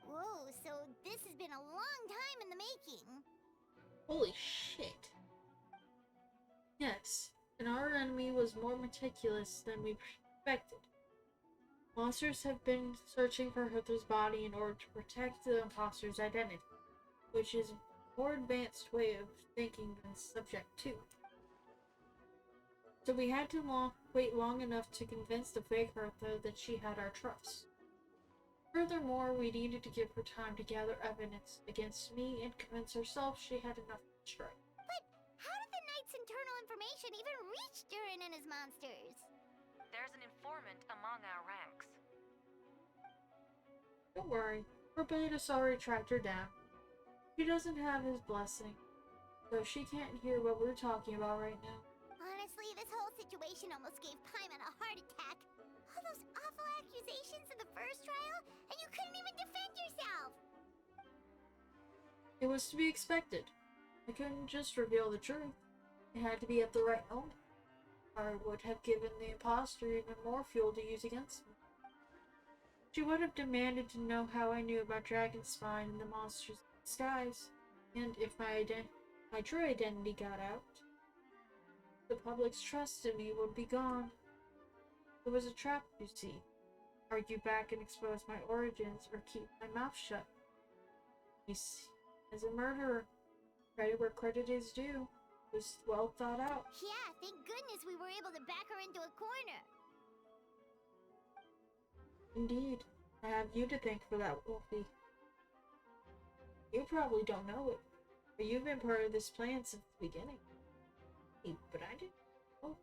Whoa, so this has been a long time in the making. Holy shit. Yes, and our enemy was more meticulous than we expected. Monsters have been searching for Hertha's body in order to protect the imposter's identity, which is a more advanced way of thinking than Subject 2. So we had to wait long enough to convince the fake Hertha that she had our trust. Furthermore, we needed to give her time to gather evidence against me and convince herself she had enough to strike. But how did the Knight's internal information even reach Durin and his monsters? There's an informant among our ranks. Don't worry, Barbados already tracked her down. She doesn't have his blessing, so she can't hear what we're talking about right now. Honestly, this whole situation almost gave Paimon a heart attack. All those awful accusations in the first trial, and you couldn't even defend yourself! It was to be expected. I couldn't just reveal the truth. It had to be at the right moment. Or it would have given the imposter even more fuel to use against me. She would have demanded to know how I knew about Dragonspine and the monsters in disguise, and if my true identity got out, the public's trust in me would be gone. It was a trap, you see. Argue back and expose my origins, or keep my mouth shut. You see, as a murderer, credit where credit is due. It was well thought out. Yeah, thank goodness we were able to back her into a corner. Indeed, I have you to thank for that, Wolfie. You probably don't know it, but you've been part of this plan since the beginning. Hey, but I didn't know.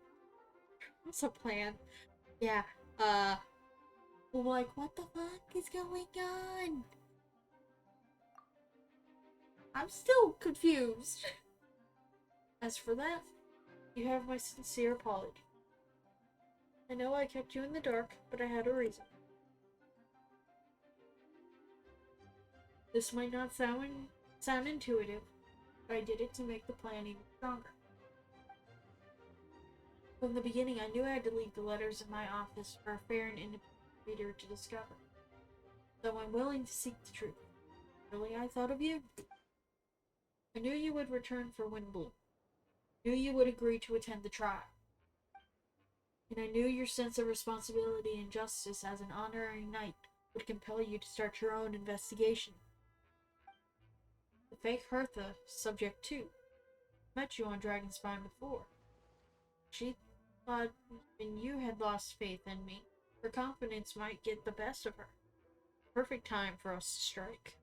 What's a plan? Yeah, like, what the fuck is going on? I'm still confused. As for that, you have my sincere apology. I know I kept you in the dark, but I had a reason. This might not sound intuitive, but I did it to make the plan even stronger. From the beginning, I knew I had to leave the letters in my office for a fair and independent reader to discover. So I'm willing to seek the truth. Really, I thought of you. I knew you would return for Windbloom. Knew you would agree to attend the trial. And I knew your sense of responsibility and justice as an honorary knight would compel you to start your own investigation. The fake Hertha, Subject 2, met you on Dragonspine before. She thought when you had lost faith in me, her confidence might get the best of her. Perfect time for us to strike.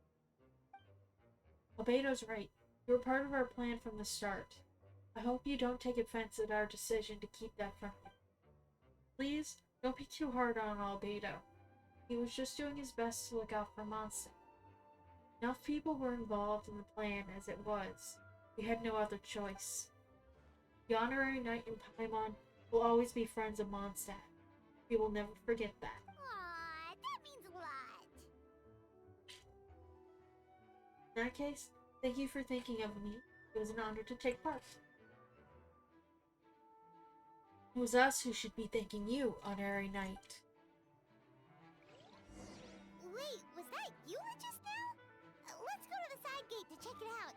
Albedo's right. You were part of our plan from the start. I hope you don't take offense at our decision to keep that from you. Please, don't be too hard on Albedo. He was just doing his best to look out for Monson. Enough people were involved in the plan as it was. We had no other choice. The Honorary Knight and Paimon will always be friends of Mondstadt. We will never forget that. Aww, that means a lot. In that case, thank you for thinking of me. It was an honor to take part. It was us who should be thanking you, Honorary Knight. Wait, was that you just now? Let's go to the side gate to check it out.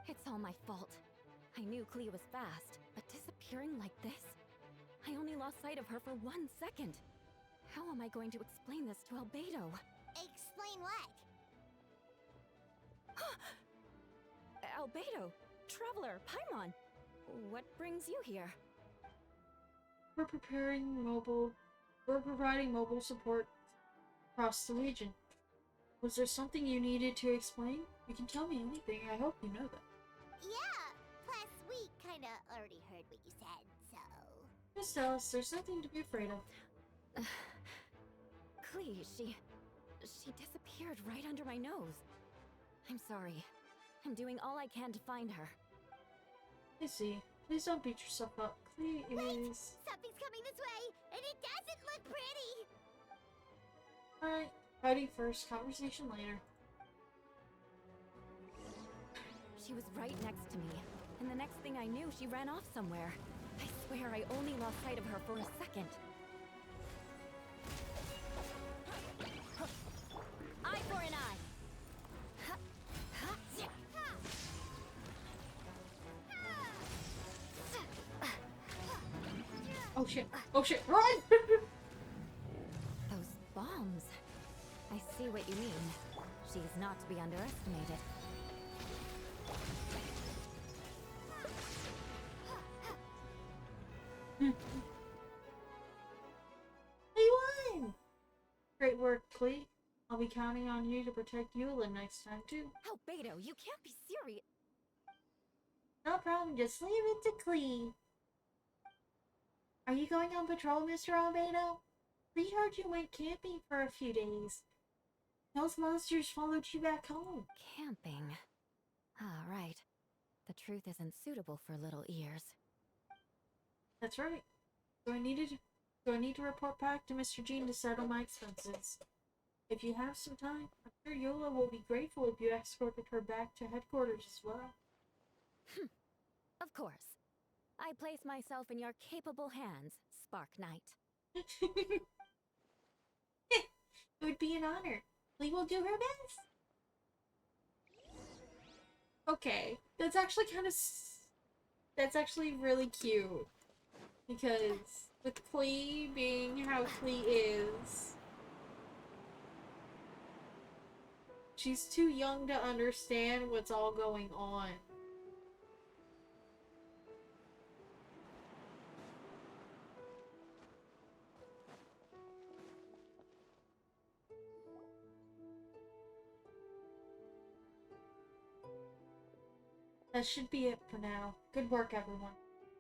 It's all my fault. I knew Clea was fast, but disappearing like this? I only lost sight of her for 1 second. How am I going to explain this to Albedo? Explain what? Albedo, Traveler, Paimon, what brings you here? We're providing mobile support across the region. Was there something you needed to explain? You can tell me anything. I hope you know that. Yeah, plus we kinda already heard what you said, so... Just tell us, there's nothing to be afraid of. Clea, she disappeared right under my nose. I'm sorry. I'm doing all I can to find her. I see. Please don't beat yourself up. Please. Wait! Something's coming this way, and it doesn't look pretty! Alright. Fighting first, conversation later. She was right next to me, and the next thing I knew, she ran off somewhere. I swear I only lost sight of her for a second. Eye for an eye! Oh shit! Oh shit! Run! Those bombs. I see what you mean. She's not to be underestimated. He won! Great work, Klee. I'll be counting on you to protect Eula next time, too. Albedo, you can't be serious. No problem, just leave it to Klee. Are you going on patrol, Mr. Albedo? We heard you went camping for a few days. Those monsters followed you back home. Camping. Ah, right. The truth isn't suitable for little ears. That's right. So I need to report back to Mr. Jean to settle my expenses. If you have some time, I'm sure Yola will be grateful if you escorted her back to headquarters as well. Of course. I place myself in your capable hands, Spark Knight. It would be an honor. We will do her best. Okay, that's actually that's actually really cute. Because with Klee being how Klee is, she's too young to understand what's all going on. That should be it for now. Good work, everyone.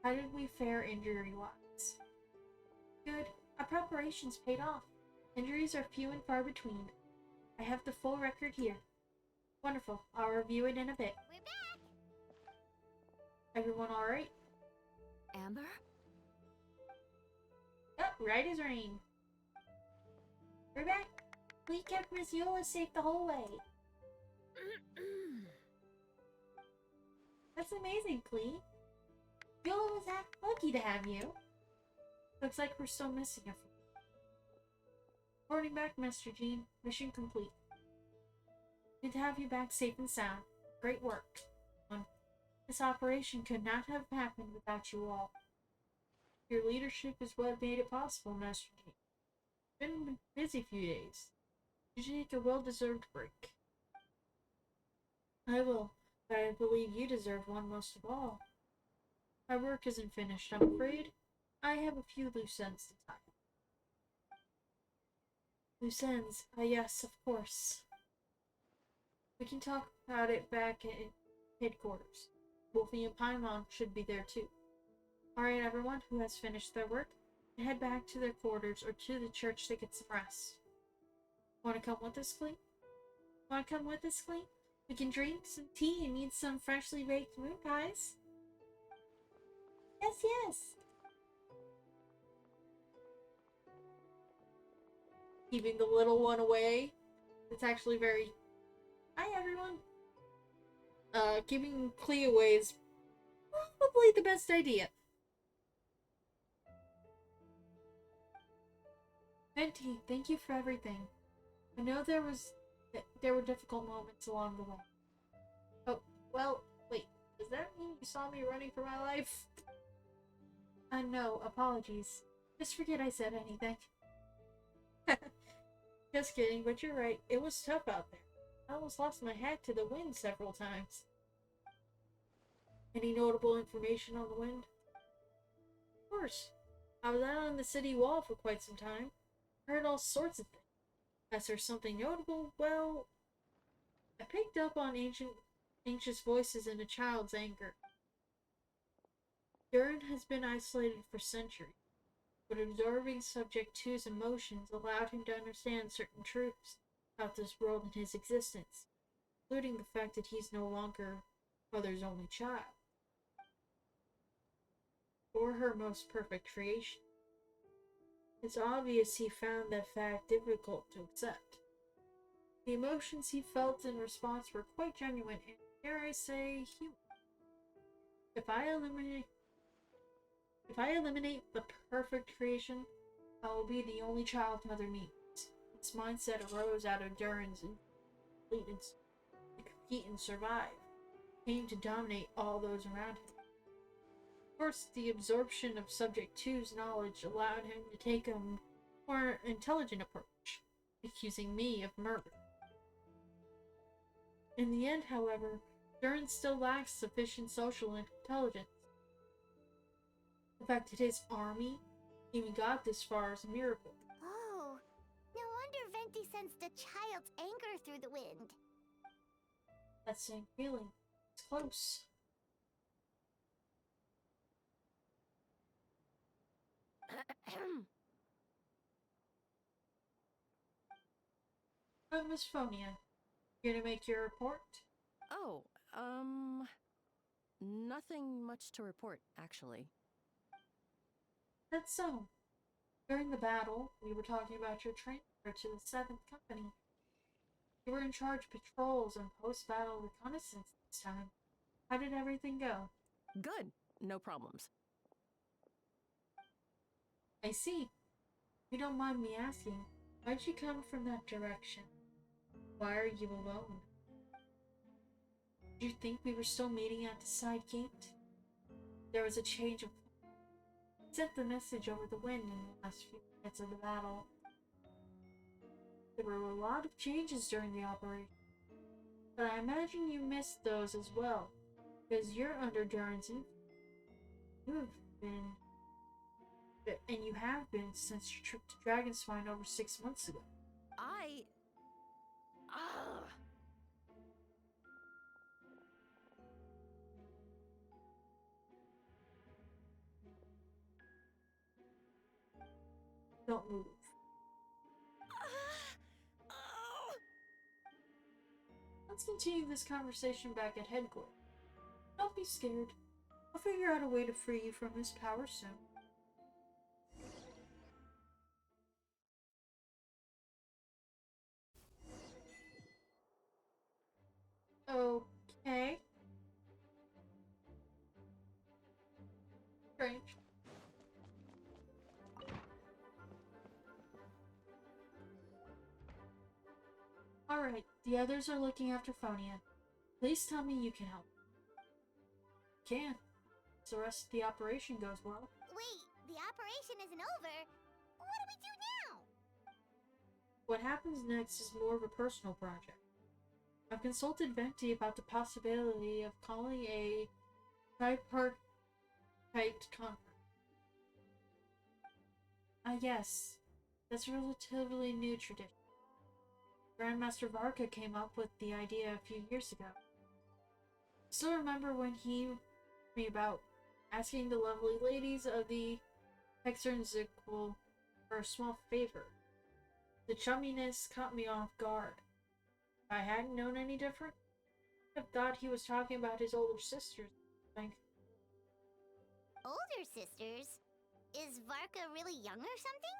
How did we fare injury-wise? Good. Our preparations paid off. Injuries are few and far between. I have the full record here. Wonderful. I'll review it in a bit. We're back! Everyone alright? Amber? Yep, right as rain. We're back. We kept Miss Yola safe the whole way. That's amazing, Klee. Yola was lucky to have you. Looks like we're still missing a few. Reporting back, Master Jean. Mission complete. Good to have you back safe and sound. Great work. This operation could not have happened without you all. Your leadership is what made it possible, Master Jean. Been a busy few days. You should take a well-deserved break. I will, but I believe you deserve one most of all. My work isn't finished, I'm afraid. I have a few loose ends to tie. Loose ends? Yes, of course. We can talk about it back at headquarters. Wolfie and Paimon should be there too. Alright, everyone who has finished their work, head back to their quarters or to the church to get some rest. Want to come with us, Klee? Want to come with us, Klee? We can drink some tea and eat some freshly baked moon pies. Yes, yes. Keeping the little one away. It's actually very... Hi, everyone. Keeping Klee away is probably the best idea. Venti, thank you for everything. I know there were difficult moments along the way. Oh, well, wait. Does that mean you saw me running for my life? No, apologies. Just forget I said anything. Just kidding, but you're right. It was tough out there. I almost lost my hat to the wind several times. Any notable information on the wind? Of course. I was out on the city wall for quite some time. Heard all sorts of things. As there's something notable, well, I picked up on anxious voices and a child's anger. Durin has been isolated for centuries, but observing Subject 2's emotions allowed him to understand certain truths. about this world and his existence, including the fact that he's no longer Mother's only child, or her most perfect creation. It's obvious he found that fact difficult to accept. The emotions he felt in response were quite genuine and, dare I say, human. If I eliminate the perfect creation, I will be the only child Mother needs. This mindset arose out of Durin's completeness to compete and survive, aim to dominate all those around him. Of course, the absorption of Subject 2's knowledge allowed him to take a more intelligent approach, accusing me of murder. In the end, however, Durin still lacks sufficient social intelligence. The fact that his army even got this far is a miracle. Oh, no wonder Venti sensed a child's anger through the wind. That same feeling. It's close. Miss Phonia, here to make your report? Oh, nothing much to report, actually. That's so. During the battle, we were talking about your transfer to the 7th Company. You were in charge of patrols and post-battle reconnaissance this time. How did everything go? Good. No problems. I see. If you don't mind me asking, why'd you come from that direction? Why are you alone? Did you think we were still meeting at the side gate? There was a change of plan. I sent the message over the wind in the last few minutes of the battle. There were a lot of changes during the operation, but I imagine you missed those as well, because you're under Durin's influence. You have been since your trip to Dragonspine over 6 months ago. Don't move. Let's continue this conversation back at headquarters. Don't be scared. I'll figure out a way to free you from his power soon. Okay. Strange. Alright, the others are looking after Phonia. Please tell me you can help. Can. So the rest of the operation goes well. Wait, the operation isn't over. What do we do now? What happens next is more of a personal project. I've consulted Venti about the possibility of calling a tripartite conference. Yes, that's a relatively new tradition. Grandmaster Varka came up with the idea a few years ago. I still remember when he told me about asking the lovely ladies of the Hexernzical for a small favor. The chumminess caught me off guard. If I hadn't known any different, I have thought he was talking about his older sisters, I think. Older sisters? Is Varka really young or something?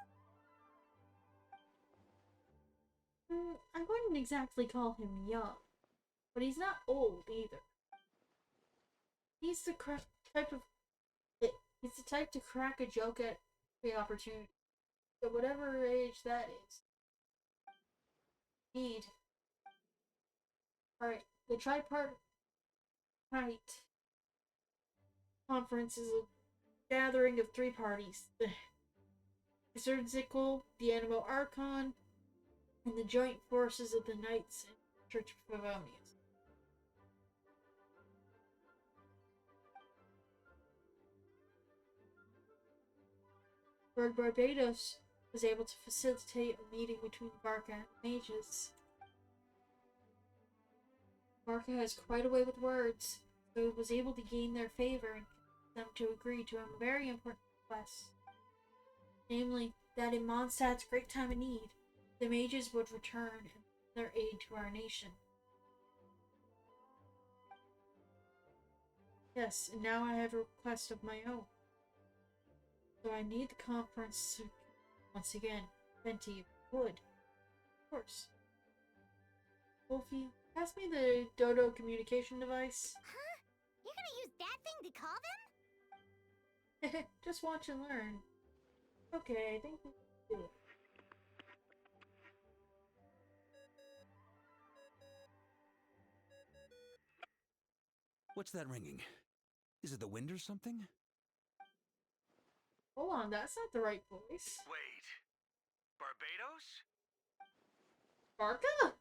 I wouldn't exactly call him young, but he's not old either. He's the type to crack a joke at the opportunity, at whatever age that is. Indeed. Alright, the tripartite conference is a gathering of 3 parties: the Hexernzical, the Animo Archon, and the joint forces of the Knights and Church of Favonius. Lord Barbados was able to facilitate a meeting between Varka and mages. Varka has quite a way with words, so he was able to gain their favor and convince them to agree to a very important request. Namely, that in Mondstadt's great time of need, the mages would return and their aid to our nation. Yes, and now I have a request of my own. So I need the conference to, once again, Venti would. Of course. Wolfie, pass me the Dodo communication device. Huh? You're gonna use that thing to call them? Just watch and learn. Okay, I think we can do it. What's that ringing? Is it the wind or something? Hold on, that's not the right voice. Wait. Barbados? Barca?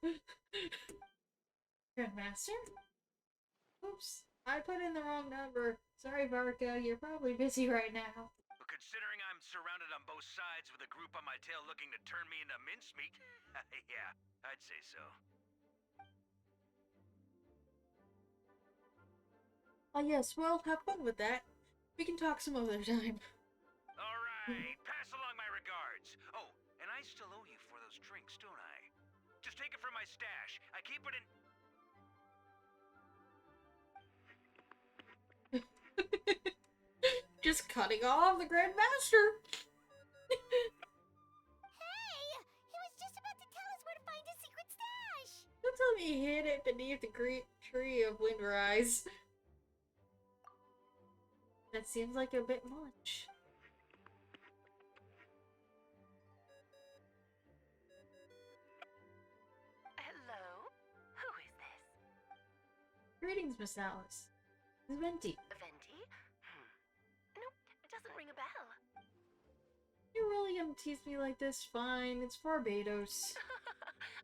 Grandmaster? Oops, I put in the wrong number. Sorry, Barca, you're probably busy right now. But considering I'm surrounded on both sides with a group on my tail looking to turn me into mincemeat, yeah, I'd say so. Oh yes, well, have fun with that. We can talk some other time. Alright, pass along my regards. Oh, and I still owe you for those drinks, don't I? Just take it from my stash. I keep it in... Just cutting off the Grandmaster. Hey! He was just about to tell us where to find his secret stash! Don't tell me he hid it beneath the great tree of Windrise. That seems like a bit much. Hello? Who is this? Greetings, Miss Alice. This is Venti. Venti? Nope, it doesn't ring a bell. You're really gonna tease me like this? Fine, it's Barbados.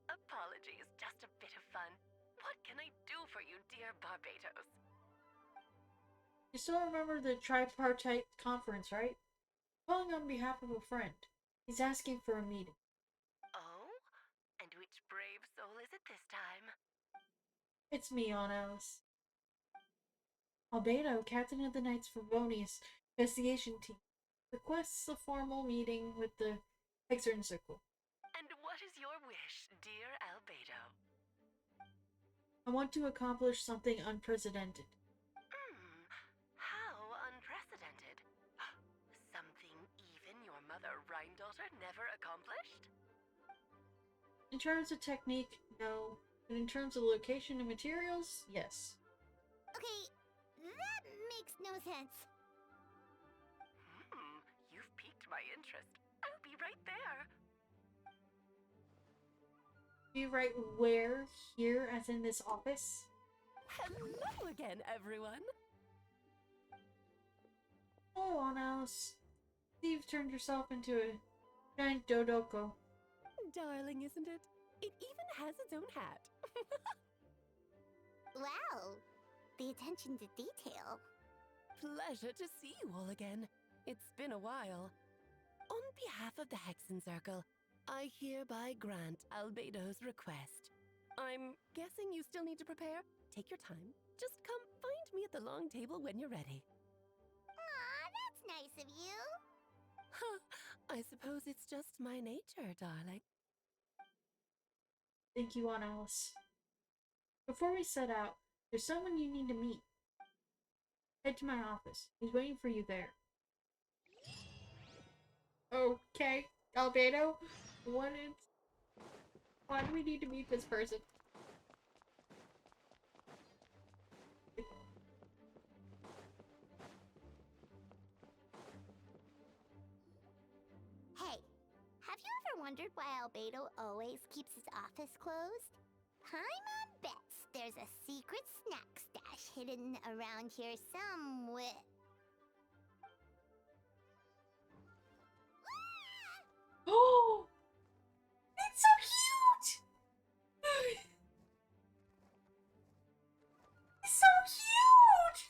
Apologies, just a bit of fun. What can I do for you, dear Barbados? You still remember the tripartite conference, right? Calling on behalf of a friend. He's asking for a meeting. Oh? And which brave soul is it this time? It's me, Aunt Alice. Albedo, captain of the Knights Favonius investigation team, requests a formal meeting with the Hexern Circle. And what is your wish, dear Albedo? I want to accomplish something unprecedented. How unprecedented. Something even your mother Rhine-daughter never accomplished? In terms of technique, no. But in terms of location and materials, yes. Okay, that makes no sense. You've piqued my interest. I'll be right there. Be right where? Here, as in this office? Hello again, everyone. Oh, Aunt Alice. You've turned yourself into a giant Dodoko. Darling, isn't it? It even has its own hat. Wow, the attention to detail. Pleasure to see you all again. It's been a while. On behalf of the Hexen Circle, I hereby grant Albedo's request. I'm guessing you still need to prepare? Take your time. Just come find me at the long table when you're ready. Aw, that's nice of you. I suppose it's just my nature, darling. Thank you, Aunt Alice. Before we set out, there's someone you need to meet. Head to my office. He's waiting for you there. Okay, Albedo. Why do we need to meet this person? Hey, have you ever wondered why Albedo always keeps his office closed? Paimon bets there's a secret snack stash hidden around here somewhere. Oh! It's so cute! It's so cute!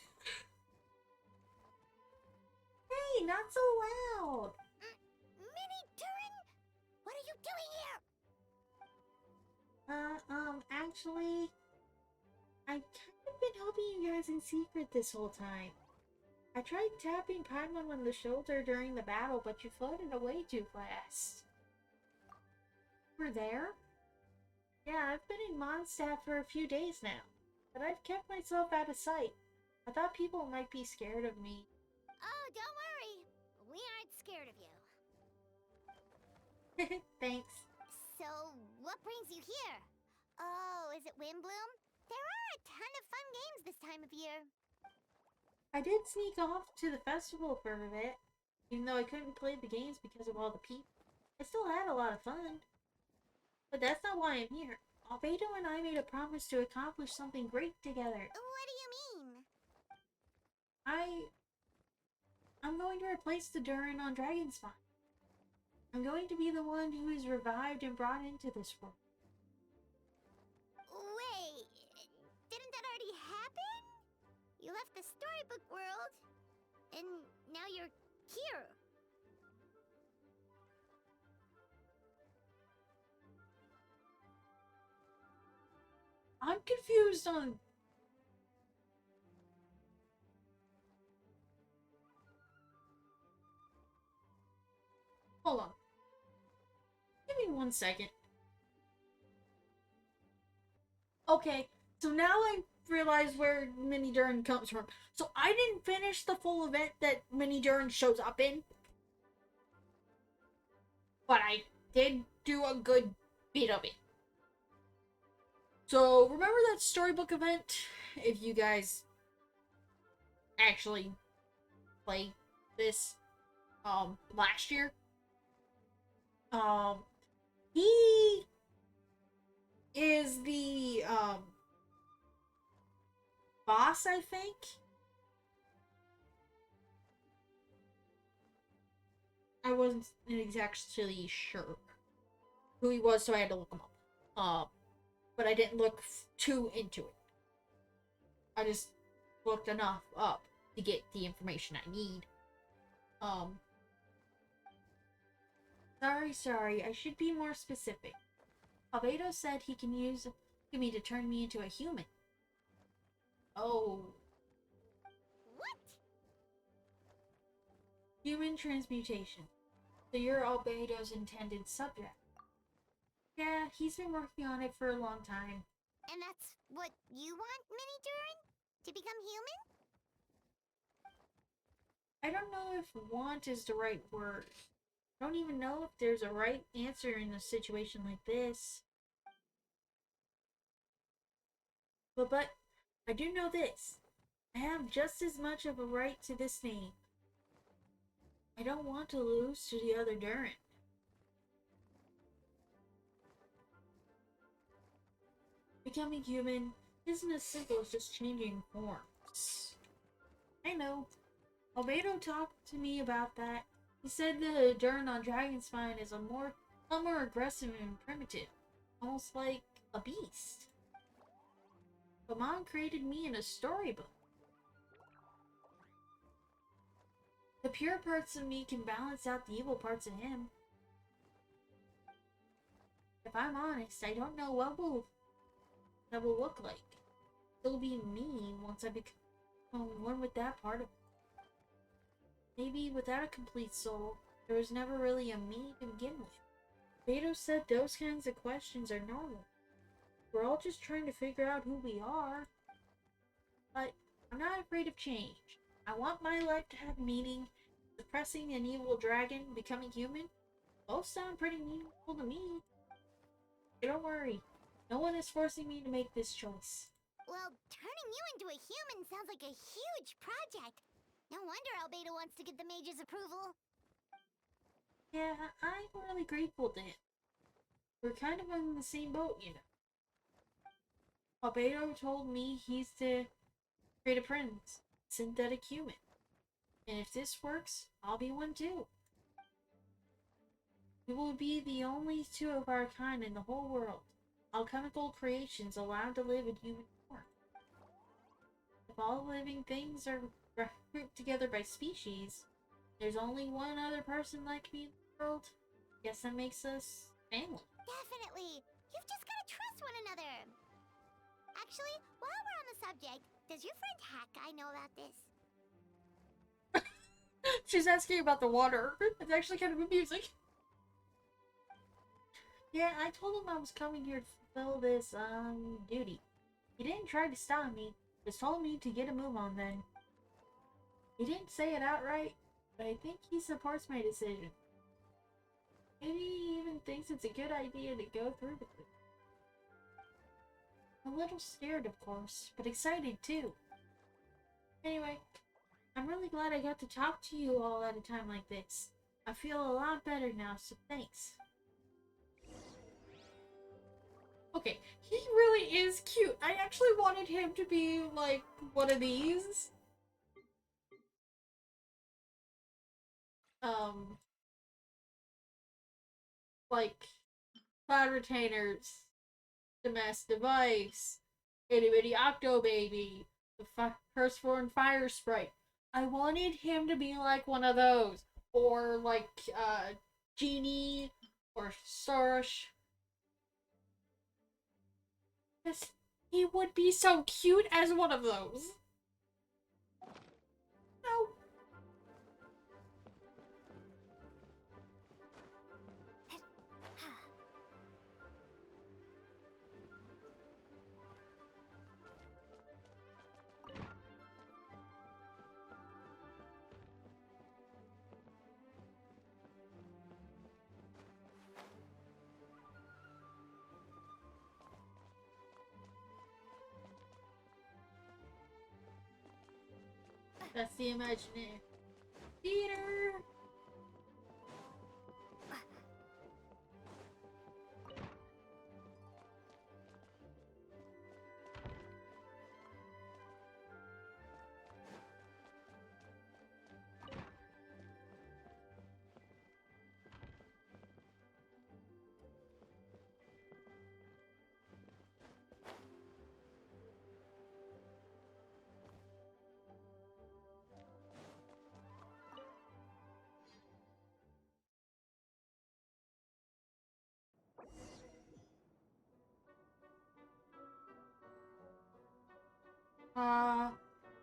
Hey, not so loud! Minnie Durin, what are you doing here? Actually, I've kind of been helping you guys in secret this whole time. I tried tapping Paimon on the shoulder during the battle, but you floated away too fast. You were there? Yeah, I've been in Mondstadt for a few days now, but I've kept myself out of sight. I thought people might be scared of me. Oh, don't worry. We aren't scared of you. Thanks. So, what brings you here? Oh, is it Windbloom? There are a ton of fun games this time of year. I did sneak off to the festival for a bit, even though I couldn't play the games because of all the people. I still had a lot of fun. But that's not why I'm here. Albedo and I made a promise to accomplish something great together. What do you mean? I'm going to replace the Durin on Dragonspine. I'm going to be the one who is revived and brought into this world. Wait, didn't that already happen? You left the storybook world, and now you're here. I'm confused on... Hold on. Give me 1 second. Okay, so now I realize where Mini Durin comes from. So I didn't finish the full event that Mini Durin shows up in. But I did do a good bit of it. So remember that storybook event? If you guys actually played this last year. He is the boss, I think. I wasn't exactly sure who he was, so I had to look him up. But I didn't look too into it. I just looked enough up to get the information I need. Sorry, I should be more specific. Albedo said he can use me to turn me into a human. Oh. What? Human transmutation. So you're Albedo's intended subject. Yeah, he's been working on it for a long time. And that's what you want, Mini Durin? To become human? I don't know if want is the right word. I don't even know if there's a right answer in a situation like this. But I do know this. I have just as much of a right to this name. I don't want to lose to the other Durin. Becoming human isn't as simple as just changing forms. I know. Albedo talked to me about that. He said the Durin on Dragonspine is a lot more aggressive and primitive. Almost like a beast. But Mom created me in a storybook. The pure parts of me can balance out the evil parts of him. If I'm honest, I don't know what that will look like. It'll be me once I become one with that part of me. Maybe without a complete soul, there was never really a me to begin with. Beto said those kinds of questions are normal. We're all just trying to figure out who we are. But I'm not afraid of change. I want my life to have meaning. Suppressing an evil dragon, becoming human, both sound pretty meaningful to me. Don't worry. No one is forcing me to make this choice. Well, turning you into a human sounds like a huge project. No wonder Albedo wants to get the mage's approval. Yeah, I'm really grateful to him. We're kind of in the same boat, you know. Albedo told me he's to create a prince, synthetic human. And if this works, I'll be one too. We will be the only two of our kind in the whole world. Alchemical creations allowed to live in human form. If all living things are grouped together by species, there's only one other person like me in the world. Guess that makes us family. Definitely. You've just gotta trust one another. Actually, while we're on the subject, does your friend Hakai know about this? She's asking about the water. It's actually kind of amusing. Yeah, I told him I was coming here to fulfill this, duty. He didn't try to stop me, just told me to get a move on then. He didn't say it outright, but I think he supports my decision. Maybe he even thinks it's a good idea to go through with it. A little scared, of course, but excited too. Anyway, I'm really glad I got to talk to you all at a time like this. I feel a lot better now, so thanks. Okay, he really is cute. I actually wanted him to be, like, one of these. Like, Cloud Retainers, the Mass Device, Itty Bitty Octo Baby, the Firstborn Fire Sprite. I wanted him to be like one of those. Or like, Genie, or Sorush. Yes, he would be so cute as one of those. No. That's the imaginary theater.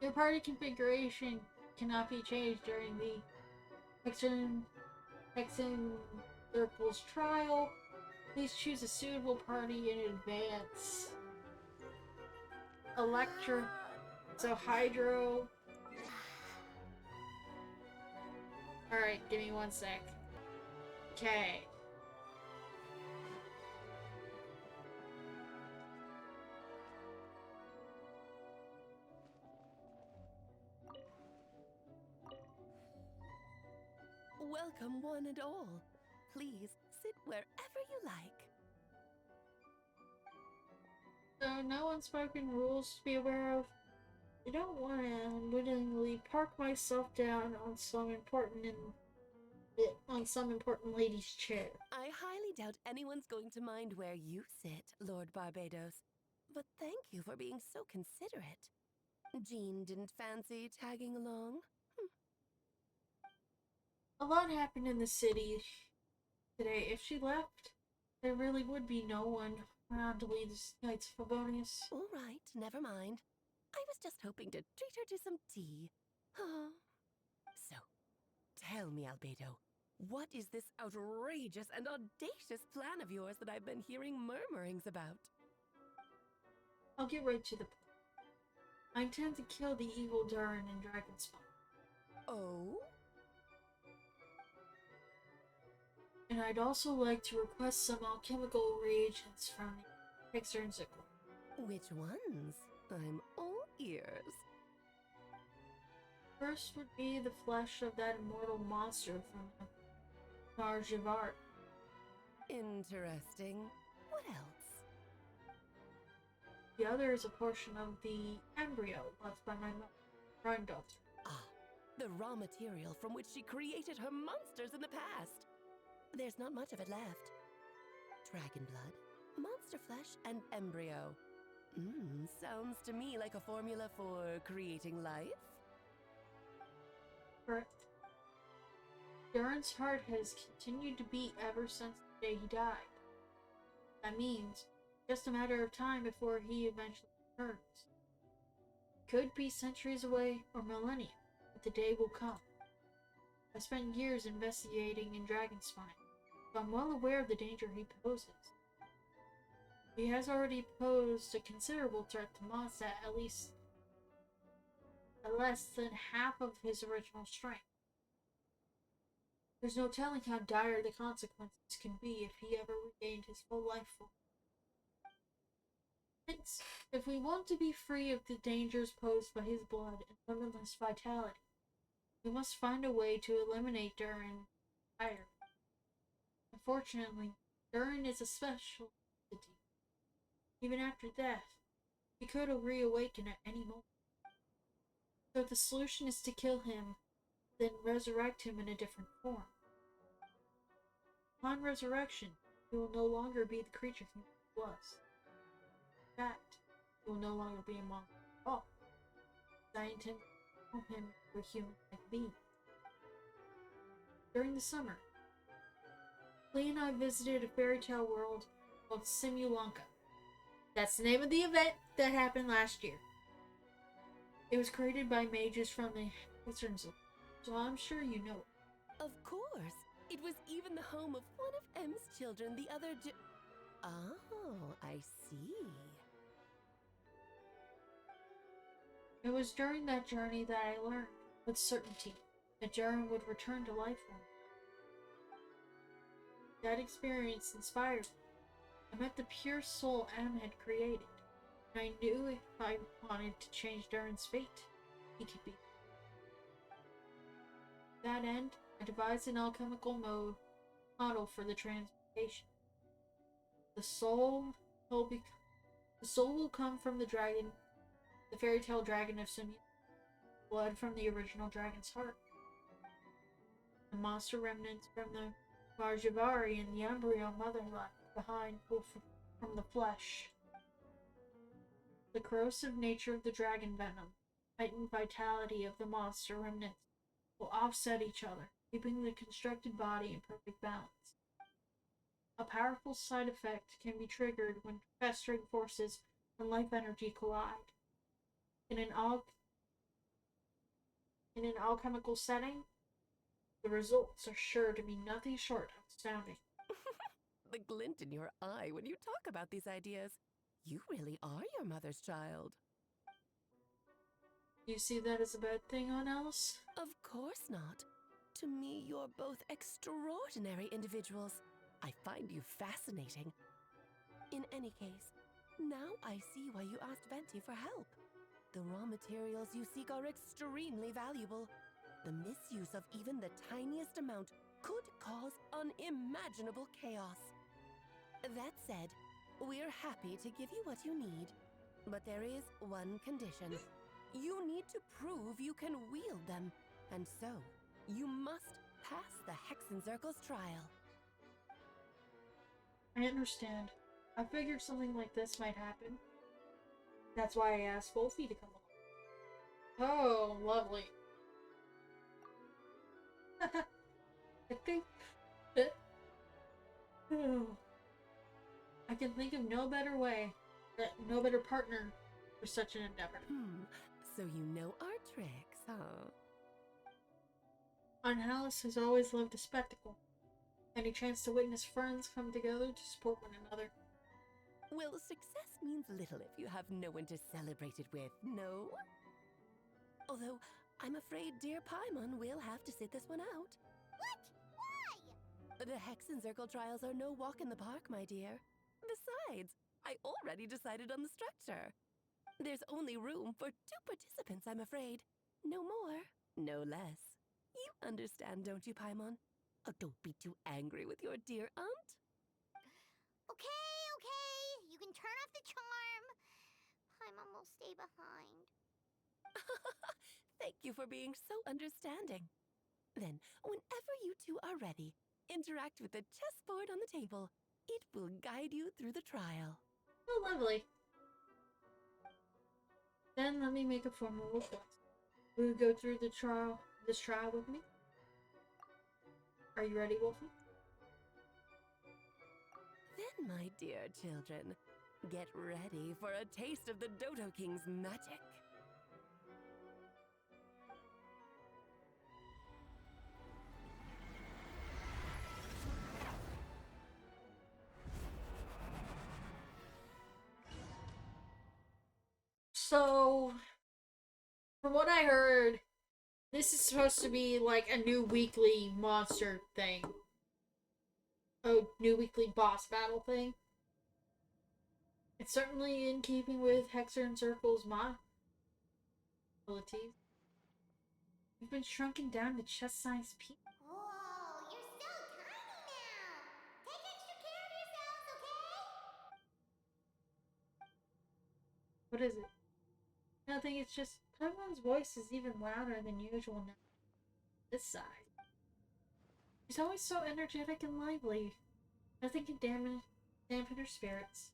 Your party configuration cannot be changed during the Hexen Circle's trial. Please choose a suitable party in advance. Electra, so Hydro. Alright, give me one sec. Okay. Welcome, one and all. Please sit wherever you like. So, no unspoken rules to be aware of. I don't want to unwittingly park myself down on some important lady's chair. I highly doubt anyone's going to mind where you sit, Lord Barbados. But thank you for being so considerate. Jean didn't fancy tagging along? A lot happened in the city today. If she left, there really would be no one around to lead this night's Favonius. All right, never mind. I was just hoping to treat her to some tea. So, tell me, Albedo, what is this outrageous and audacious plan of yours that I've been hearing murmurings about? I'll get right to the point. I intend to kill the evil Durin and Dragonspawn. Oh? And I'd also like to request some alchemical reagents from the Hexer Circle. Which ones? I'm all ears. First would be the flesh of that immortal monster from Narjavar. Interesting. What else? The other is a portion of the embryo left by my granddaughter. Ah, the raw material from which she created her monsters in the past. There's not much of it left. Dragon blood, monster flesh, and embryo. Sounds to me like a formula for creating life. Correct. Durin's heart has continued to beat ever since the day he died. That means just a matter of time before he eventually returns. Could be centuries away or millennia, but the day will come. I spent years investigating in Dragonspine. So I'm well aware of the danger he poses. He has already posed a considerable threat to Moss at least less than half of his original strength. There's no telling how dire the consequences can be if he ever regained his full life form. Hence, if we want to be free of the dangers posed by his blood and limitless vitality, we must find a way to eliminate Durin entirely. Unfortunately, Durin is a special entity. Even after death, he could reawaken at any moment. So the solution is to kill him, then resurrect him in a different form. Upon resurrection, he will no longer be the creature he was. In fact, he will no longer be a monster at all. I intend to turn him into a human-like being. During the summer, Lee and I visited a fairy tale world called Simulanka. That's the name of the event that happened last year. It was created by mages from the Western Zone, so I'm sure you know it. Of course. It was even the home of one of M's children the other Oh, I see. It was during that journey that I learned, with certainty, that Jaren would return to life form. That experience inspired me. I met the pure soul M had created, and I knew if I wanted to change Durin's fate, he could be. To that end, I devised an alchemical model for the transmutation. The soul will come from the dragon, the fairy tale dragon of Simu, blood from the original dragon's heart. The monster remnants from the Marjavari and the embryo mother left behind from the flesh. The corrosive nature of the dragon venom, heightened vitality of the monster remnants will offset each other, keeping the constructed body in perfect balance. A powerful side effect can be triggered when festering forces and life energy collide. In an alchemical setting, the results are sure to be nothing short of astounding. The glint in your eye when you talk about these ideas. You really are your mother's child. Do you see that as a bad thing, Aunt Alice? Of course not. To me, you're both extraordinary individuals. I find you fascinating. In any case, now I see why you asked Venti for help. The raw materials you seek are extremely valuable. The misuse of even the tiniest amount could cause unimaginable chaos. That said, we're happy to give you what you need. But there is one condition. You need to prove you can wield them. And so, you must pass the Hexencircle's trial. I understand. I figured something like this might happen. That's why I asked Wolfie to come along. Oh, lovely. I think that... I can think of no better way, no better partner for such an endeavor. So you know our tricks, huh? Aunt Alice has always loved a spectacle. Any chance to witness friends come together to support one another. Well, success means little if you have no one to celebrate it with, no? Although, I'm afraid dear Paimon will have to sit this one out. What? Why? The Hexencircle trials are no walk in the park, my dear. Besides, I already decided on the structure. There's only room for 2 participants, I'm afraid. No more, no less. You understand, don't you, Paimon? Oh, don't be too angry with your dear aunt. Okay. You can turn off the charm. Paimon will stay behind. Thank you for being so understanding. Then, whenever you two are ready, interact with the chessboard on the table. It will guide you through the trial. Oh, lovely. Then let me make a formal request. Will you go through this trial with me? Are you ready, Wolfie? Then, my dear children, get ready for a taste of the Dodo King's magic. From what I heard, this is supposed to be like a new weekly monster thing. A new weekly boss battle thing. It's certainly in keeping with Hexer and Circle's abilities. You've been shrunken down to chest-sized people. Whoa, you're so tiny now! Take extra care of yourselves, okay? What is it? Nothing, it's just everyone's voice is even louder than usual now. This side. She's always so energetic and lively. Nothing can dampen her spirits.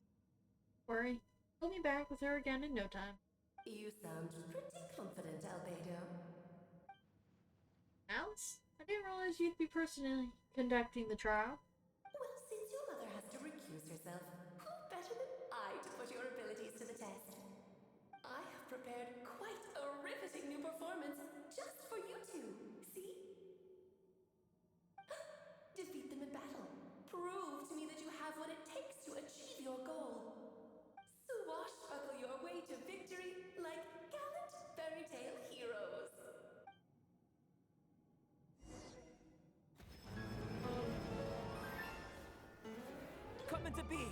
Don't worry, we'll be back with her again in no time. You sound pretty confident, Albedo. Alice? I didn't realize you'd be personally conducting the trial. Well, since your mother has to recuse herself, who better than I to put your abilities to the test? I have prepared quite a riveting new performance just for you two. See? Defeat them in battle. Prove to me that you have what it takes to achieve your goal. Swashbuckle your way to victory like gallant fairy tale heroes. Coming to be.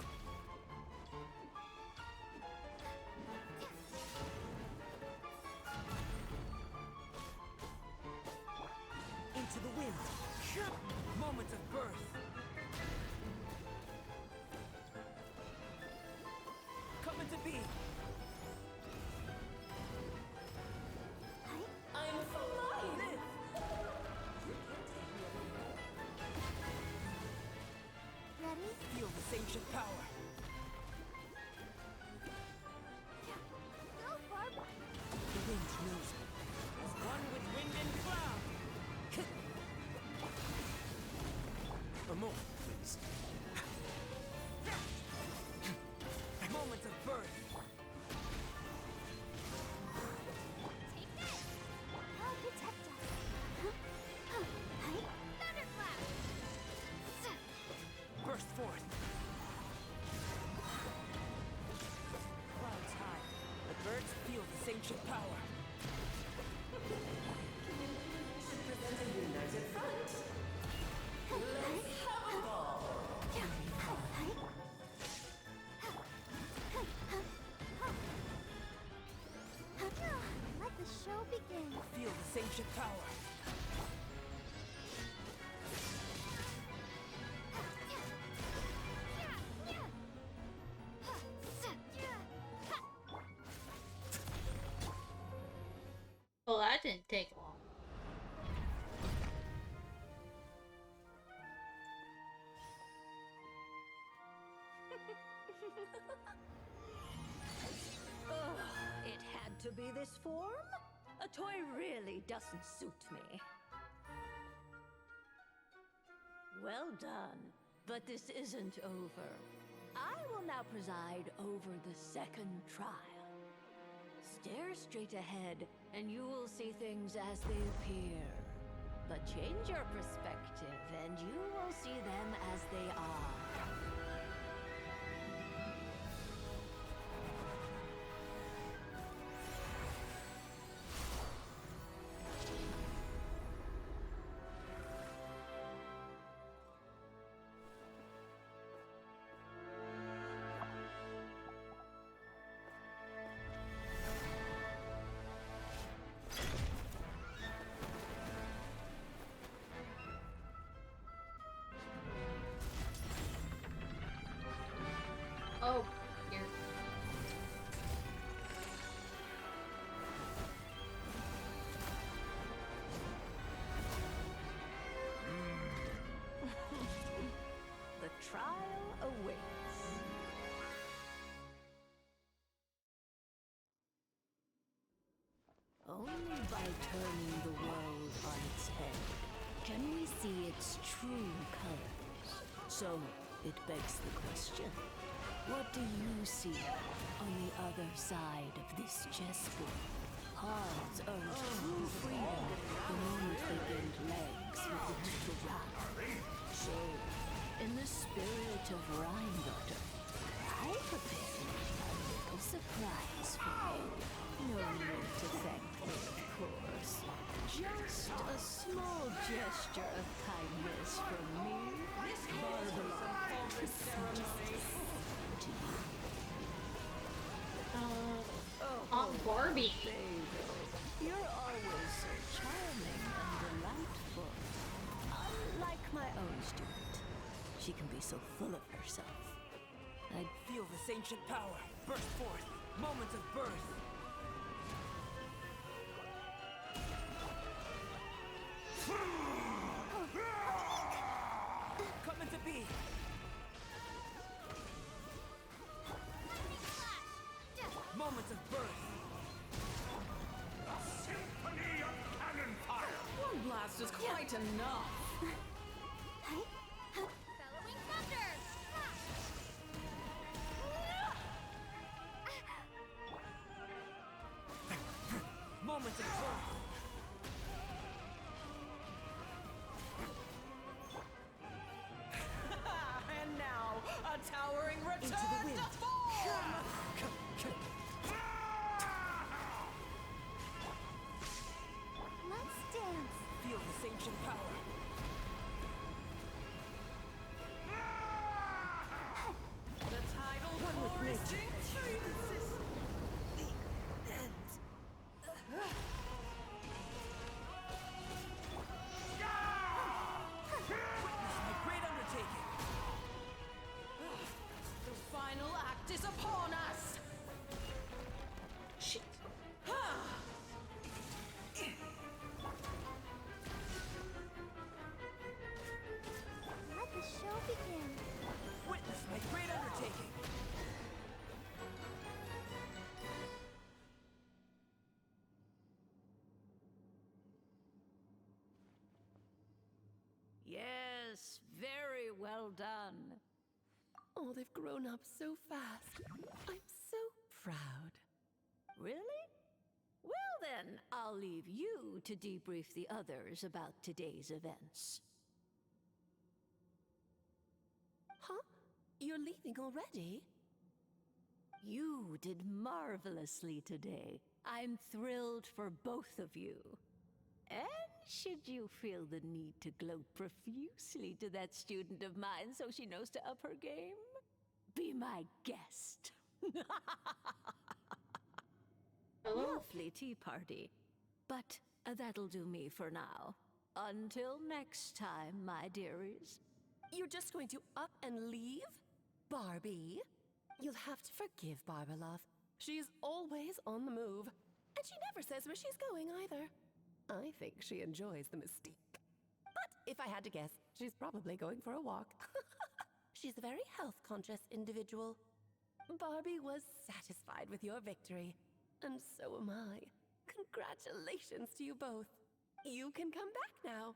Into the wind. Moment of birth. Coming to be. I'm flying. Ready? Feel this ancient power. Go, Barbara! The wind knows me. As one with wind and cloud. A moment, please. Moment of birth. Take this! I'll protect us. Thunderclap! Burst forth. Clouds high. The birds feel this ancient power. Should present a united front. Let's have a ball. Let the show begin. Feel this ancient power. Well, that didn't take long. Ugh, it had to be this form? A toy really doesn't suit me. Well done, but this isn't over. I will now preside over the second trial. Stare straight ahead, and you will see things as they appear. But change your perspective, and you will see them as they are. Oh, here. The trial awaits. Only by turning the world on its head can we see its true colors. So, it begs the question, what do you see on the other side of this chessboard? Pawns earned true freedom the moment they gained legs with the little round. So, in the spirit of Rheingotter, I prepared a little surprise for you. No need to thank me. Of course. Just a small gesture of kindness from me. Barbara Christmas to you. Aunt Barbie. You're always so charming and delightful. Unlike my own student. She can be so full of herself. I'd Feel this ancient power burst forth. Moment of birth. Coming to be. Moment of birth. A symphony of cannon fire. One blast is quite enough. Bellowing thunder! Moment of birth. And now, a towering return Into the wind. to form! Let's dance. Feel this ancient power. The tidal coursing freezes the end. Witness my great undertaking. The final act is upon us! Shit. Let the show begin. Witness my great undertaking. Yes, very well done. Oh, they've grown up so fast. I'm so proud. Really? Well then, I'll leave you to debrief the others about today's events. Huh? You're leaving already? You did marvelously today. I'm thrilled for both of you. And should you feel the need to gloat profusely to that student of mine so she knows to up her game, be my guest. Hello? Lovely tea party. But that'll do me for now. Until next time, my dearies. You're just going to up and leave? Barbie? You'll have to forgive Barbalov. She's always on the move. And she never says where she's going either. I think she enjoys the mystique. But if I had to guess, she's probably going for a walk. She's a very health-conscious individual. Barbie was satisfied with your victory. And so am I. Congratulations to you both. You can come back now.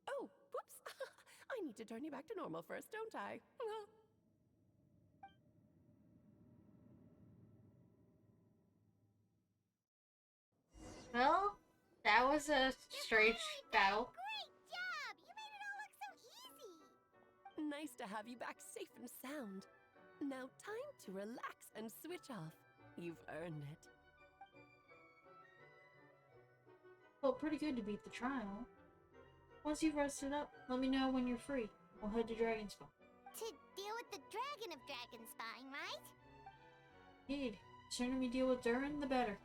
Oh, whoops. I need to turn you back to normal first, don't I? Well, that was a strange battle. Great job! You made it all look so easy. Nice to have you back safe and sound. Now time to relax and switch off. You've earned it. Felt pretty good to beat the trial. Once you've rested up, let me know when you're free. We'll head to Dragonspine. To deal with the Dragon of Dragonspine, right? Indeed. The sooner we deal with Durin, the better.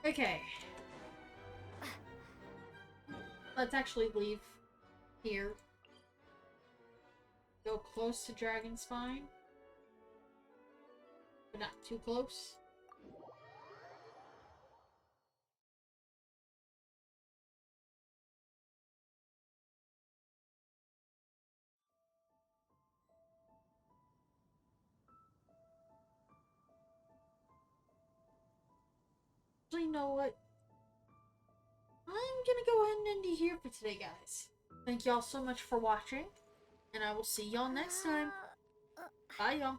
Okay. Let's actually leave here. Go close to Dragonspine. But not too close. Actually, you know what? I'm gonna go ahead and end it here for today, guys. Thank y'all so much for watching, and I will see y'all next time. Bye, y'all.